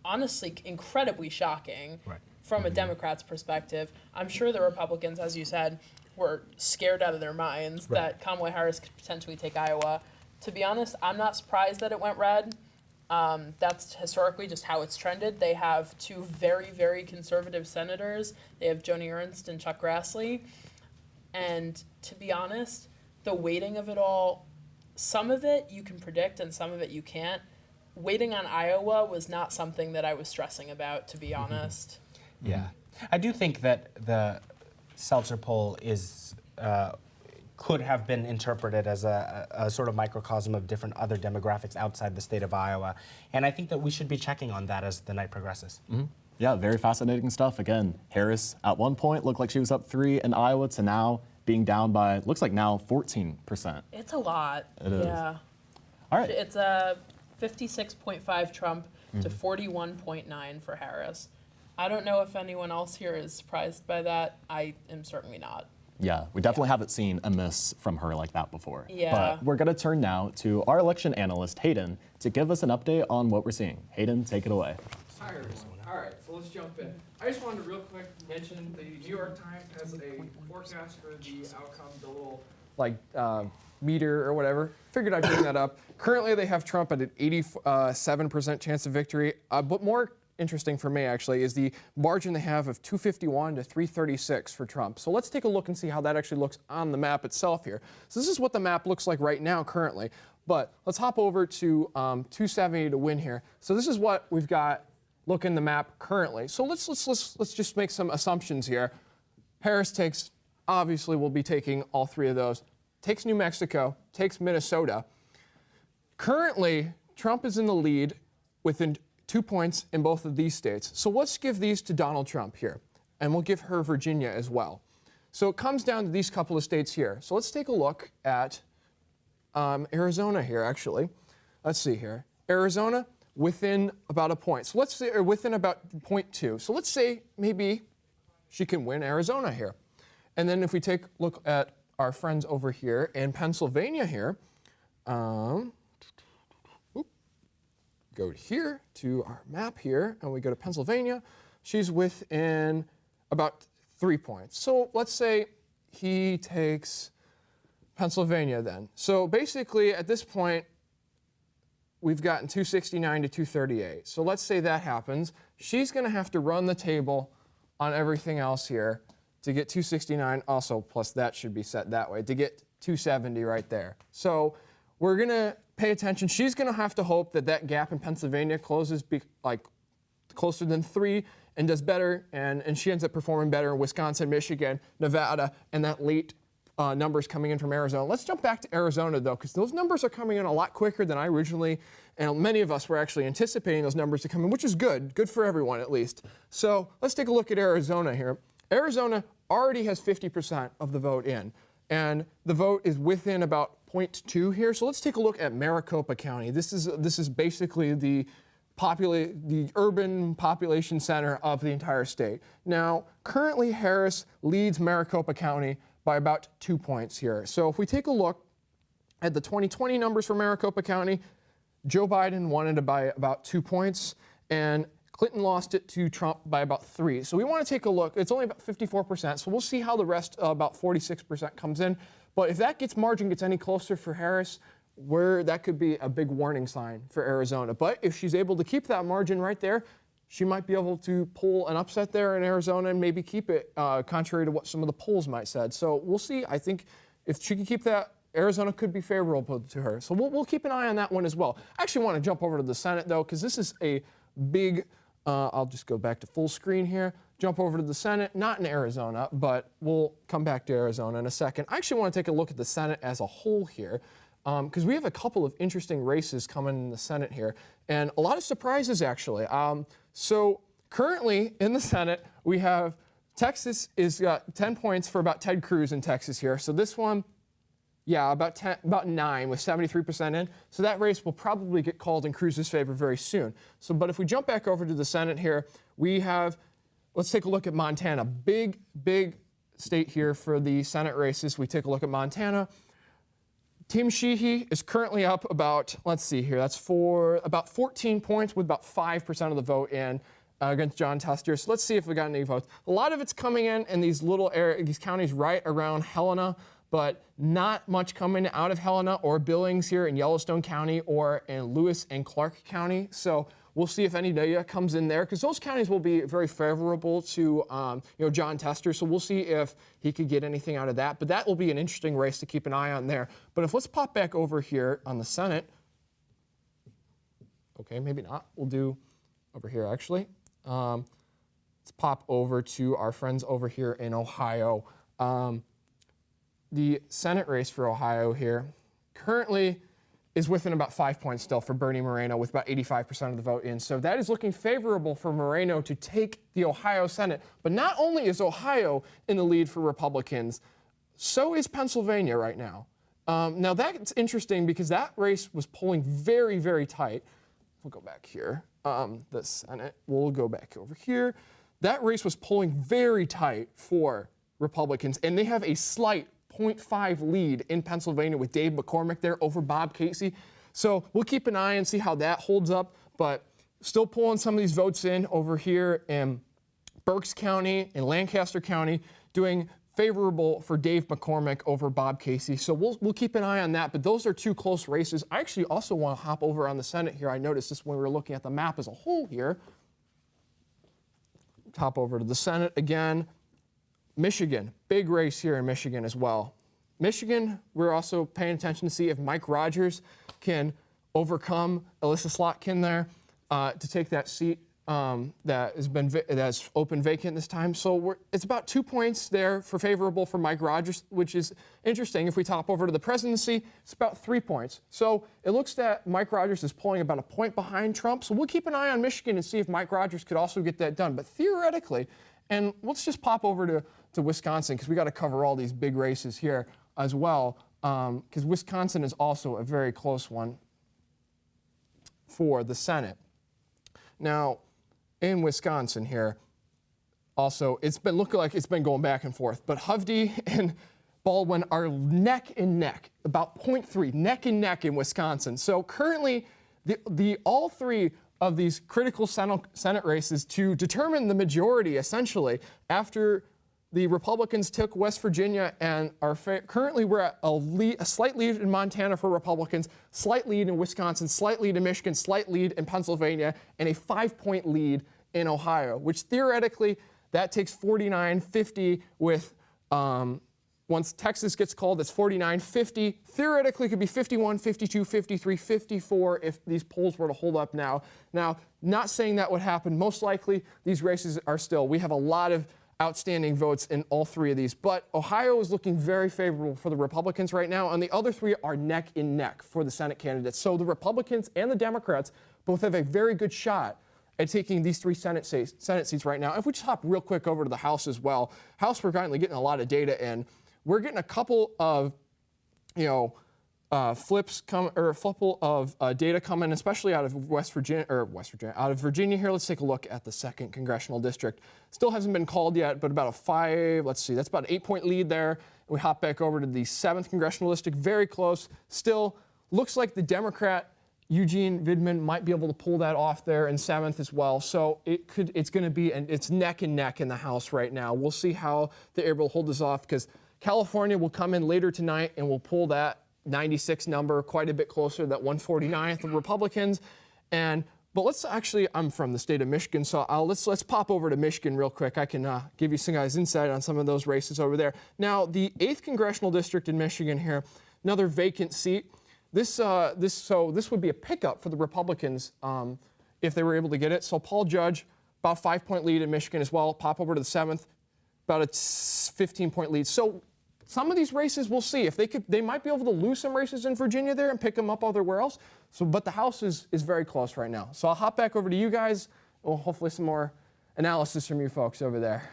honestly incredibly shocking from a Democrat's perspective. I'm sure the Republicans, as you said, were scared out of their minds that Kamala Harris could potentially take Iowa. To be honest, I'm not surprised that it went red. That's historically just how it's trended. They have two very, very conservative senators. They have Joni Ernst and Chuck Grassley. And to be honest, the weighting of it all, some of it you can predict and some of it you can't. Waiting on Iowa was not something that I was stressing about, to be honest. Yeah. I do think that the Seltzer poll is could have been interpreted as a sort of microcosm of different other demographics outside the state of Iowa. And I think that we should be checking on that as the night progresses. Yeah, very fascinating stuff. Again, Harris at one point looked like she was up 3 in Iowa to now being down by, looks like now 14%. It's a lot. It is. Yeah. All right. It's 56.5 Trump to 41.9 for Harris. I don't know if anyone else here is surprised by that. I am certainly not. Yeah, we definitely haven't seen a miss from her like that before. Yeah. But we're going to turn now to our election analyst, Hayden, to give us an update on what we're seeing. Hayden, take it away. Hi, everyone. All right, so let's jump in. I just wanted to real quick mention the New York Times has a forecast for the outcome, the little meter or whatever. Figured I'd bring that up. Currently, they have Trump at an 87% chance of victory. But more interesting for me, actually, is the margin they have of 251 to 336 for Trump. So let's take a look and see how that actually looks on the map itself here. So this is what the map looks like right now currently. But let's hop over to 270 to win here. So this is what we've got looking the map currently. So let's just make some assumptions here. Harris takes, obviously will be taking all 3 of those. Takes New Mexico, takes Minnesota. Currently, Trump is in the lead within 2 points in both of these states. So let's give these to Donald Trump here, and we'll give her Virginia as well. So it comes down to these couple of states here. So let's take a look at Arizona here, actually. Let's see here. Arizona within about a point. So let's say, or within about 0.2. So let's say maybe she can win Arizona here. And then if we take a look at our friends over here in Pennsylvania here, go here to our map here, and we go to Pennsylvania. She's within about 3 points. So let's say he takes Pennsylvania then. So basically at this point, we've gotten 269 to 238. So let's say that happens. She's going to have to run the table on everything else here to get 269. Also, plus that should be set that way to get 270 right there. So we're going to pay attention. She's going to have to hope that that gap in Pennsylvania closes closer than 3 and does better, and she ends up performing better in Wisconsin, Michigan, Nevada, and that late numbers coming in from Arizona. Let's jump back to Arizona, though, because those numbers are coming in a lot quicker than I originally, and many of us were actually anticipating those numbers to come in, which is good for everyone at least. So let's take a look at Arizona here. Arizona already has 50% of the vote in, and the vote is within about 0.2 here. So let's take a look at Maricopa County. This is basically the urban population center of the entire state. Now, currently Harris leads Maricopa County by about 2 points here. So if we take a look at the 2020 numbers for Maricopa County, Joe Biden won it by about 2 points, and Clinton lost it to Trump by about 3. So we want to take a look. It's only about 54%, so we'll see how the rest, about 46%, comes in. But if that margin gets any closer for Harris, that could be a big warning sign for Arizona. But if she's able to keep that margin right there, she might be able to pull an upset there in Arizona and maybe keep it, contrary to what some of the polls might said. So we'll see. I think if she can keep that, Arizona could be favorable to her. So we'll keep an eye on that one as well. I actually want to jump over to the Senate, though, because this is a big, I'll just go back to full screen here. Jump over to the Senate, not in Arizona, but we'll come back to Arizona in a second. I actually want to take a look at the Senate as a whole here, because we have a couple of interesting races coming in the Senate here, and a lot of surprises, actually. So currently in the Senate, we have Texas is got 10 points for about Ted Cruz in Texas here. So this one, yeah, about 9 with 73% in. So that race will probably get called in Cruz's favor very soon. So, but if we jump back over to the Senate here, we have, let's take a look at Montana. Big state here for the Senate races. We take a look at Montana. Tim Sheehy is currently up about, let's see here, that's for about 14 points with about 5% of the vote in against John Tester. So let's see if we got any votes. A lot of it's coming in these little these counties right around Helena, but not much coming out of Helena or Billings here in Yellowstone County or in Lewis and Clark County. So we'll see if any data comes in there, because those counties will be very favorable to John Tester. So we'll see if he could get anything out of that. But that will be an interesting race to keep an eye on there. But if let's pop back over here on the Senate. Okay, maybe not. We'll do over here actually. Let's pop over to our friends over here in Ohio. The Senate race for Ohio here currently is within about 5 points still for Bernie Moreno, with about 85% of the vote in. So that is looking favorable for Moreno to take the Ohio Senate. But not only is Ohio in the lead for Republicans, so is Pennsylvania right now. Now that's interesting because that race was polling very, very tight. We'll go back here. The Senate, we'll go back over here. That race was polling very tight for Republicans, and they have a slight 0.5 lead in Pennsylvania with Dave McCormick there over Bob Casey. So we'll keep an eye and see how that holds up, but still pulling some of these votes in over here in Berks County and Lancaster County, doing favorable for Dave McCormick over Bob Casey. So we'll keep an eye on that, but those are two close races. I actually also want to hop over on the Senate here. I noticed this when we were looking at the map as a whole here. Hop over to the Senate again. Michigan, big race here in Michigan as well. Michigan, we're also paying attention to see if Mike Rogers can overcome Alyssa Slotkin there to take that seat that's open vacant this time. So it's about 2 points there for favorable for Mike Rogers, which is interesting. If we top over to the presidency, it's about 3 points. So it looks that Mike Rogers is pulling about a point behind Trump. So we'll keep an eye on Michigan and see if Mike Rogers could also get that done. But theoretically, and let's just pop over to Wisconsin, because we got to cover all these big races here as well, because Wisconsin is also a very close one for the Senate. Now, in Wisconsin here, also, it's been looking like it's been going back and forth, but Hovde and Baldwin are neck and neck, about 0.3, neck and neck in Wisconsin. So currently, all three of these critical Senate races to determine the majority, essentially, after the Republicans took West Virginia and are currently we're at a slight lead in Montana for Republicans, slight lead in Wisconsin, slight lead in Michigan, slight lead in Pennsylvania, and a 5-point lead in Ohio, which theoretically that takes 49-50 with once Texas gets called, it's 49-50. Theoretically, it could be 51, 52, 53, 54 if these polls were to hold up now. Now, not saying that would happen. Most likely, these races are still. We have a lot of outstanding votes in all three of these. But Ohio is looking very favorable for the Republicans right now, and the other three are neck and neck for the Senate candidates. So the Republicans and the Democrats both have a very good shot at taking these three Senate seats right now. If we just hop real quick over to the House as well, House, we're currently getting a lot of data in. We're getting a couple of, data coming, especially out of out of Virginia here. Let's take a look at the 2nd Congressional District. Still hasn't been called yet, but about that's about an 8-point lead there. We hop back over to the 7th Congressional District, very close. Still looks like the Democrat Eugene Vidman might be able to pull that off there in 7th as well. So it's going to be, it's neck and neck in the House right now. We'll see how they're able to hold this off, because California will come in later tonight and will pull that 96 number quite a bit closer to that 149th of Republicans. But I'm from the state of Michigan, so let's pop over to Michigan real quick. I can give you some guys insight on some of those races over there. Now, the 8th Congressional District in Michigan here, another vacant seat. This would be a pickup for the Republicans if they were able to get it. So Paul Judge, about 5-point lead in Michigan as well. Pop over to the 7th, about a 15-point lead. So some of these races, we'll see if they might be able to lose some races in Virginia there and pick them up everywhere else. But the House is very close right now. So I'll hop back over to you guys. Well, hopefully some more analysis from you folks over there.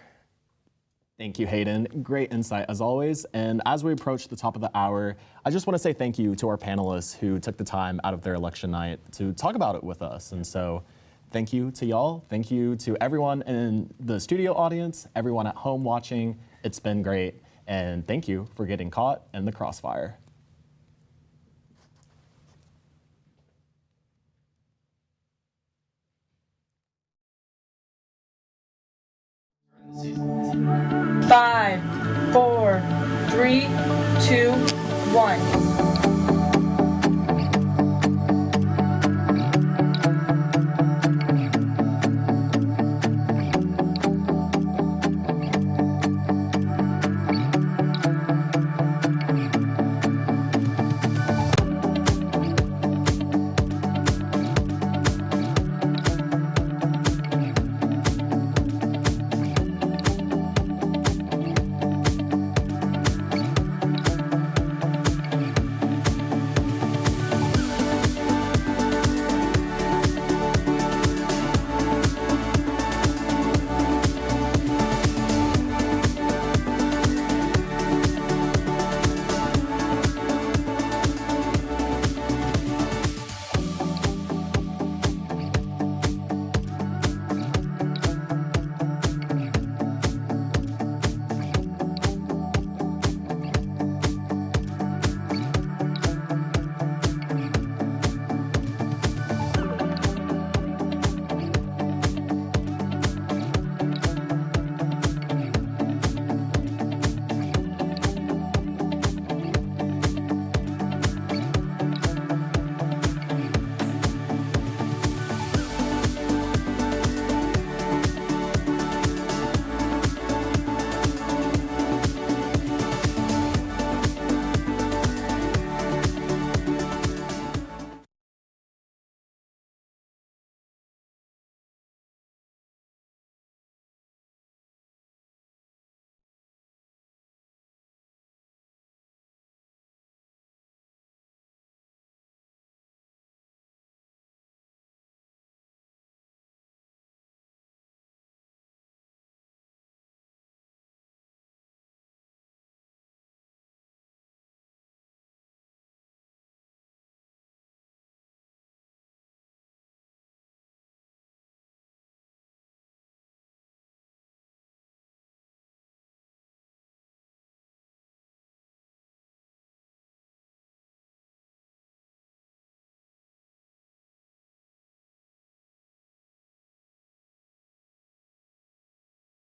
Thank you, Hayden. Great insight as always. And as we approach the top of the hour, I just want to say thank you to our panelists who took the time out of their election night to talk about it with us. And so thank you to y'all. Thank you to everyone in the studio audience, everyone at home watching. It's been great. And thank you for getting caught in the crossfire. Five, 4, 3, 2, 1.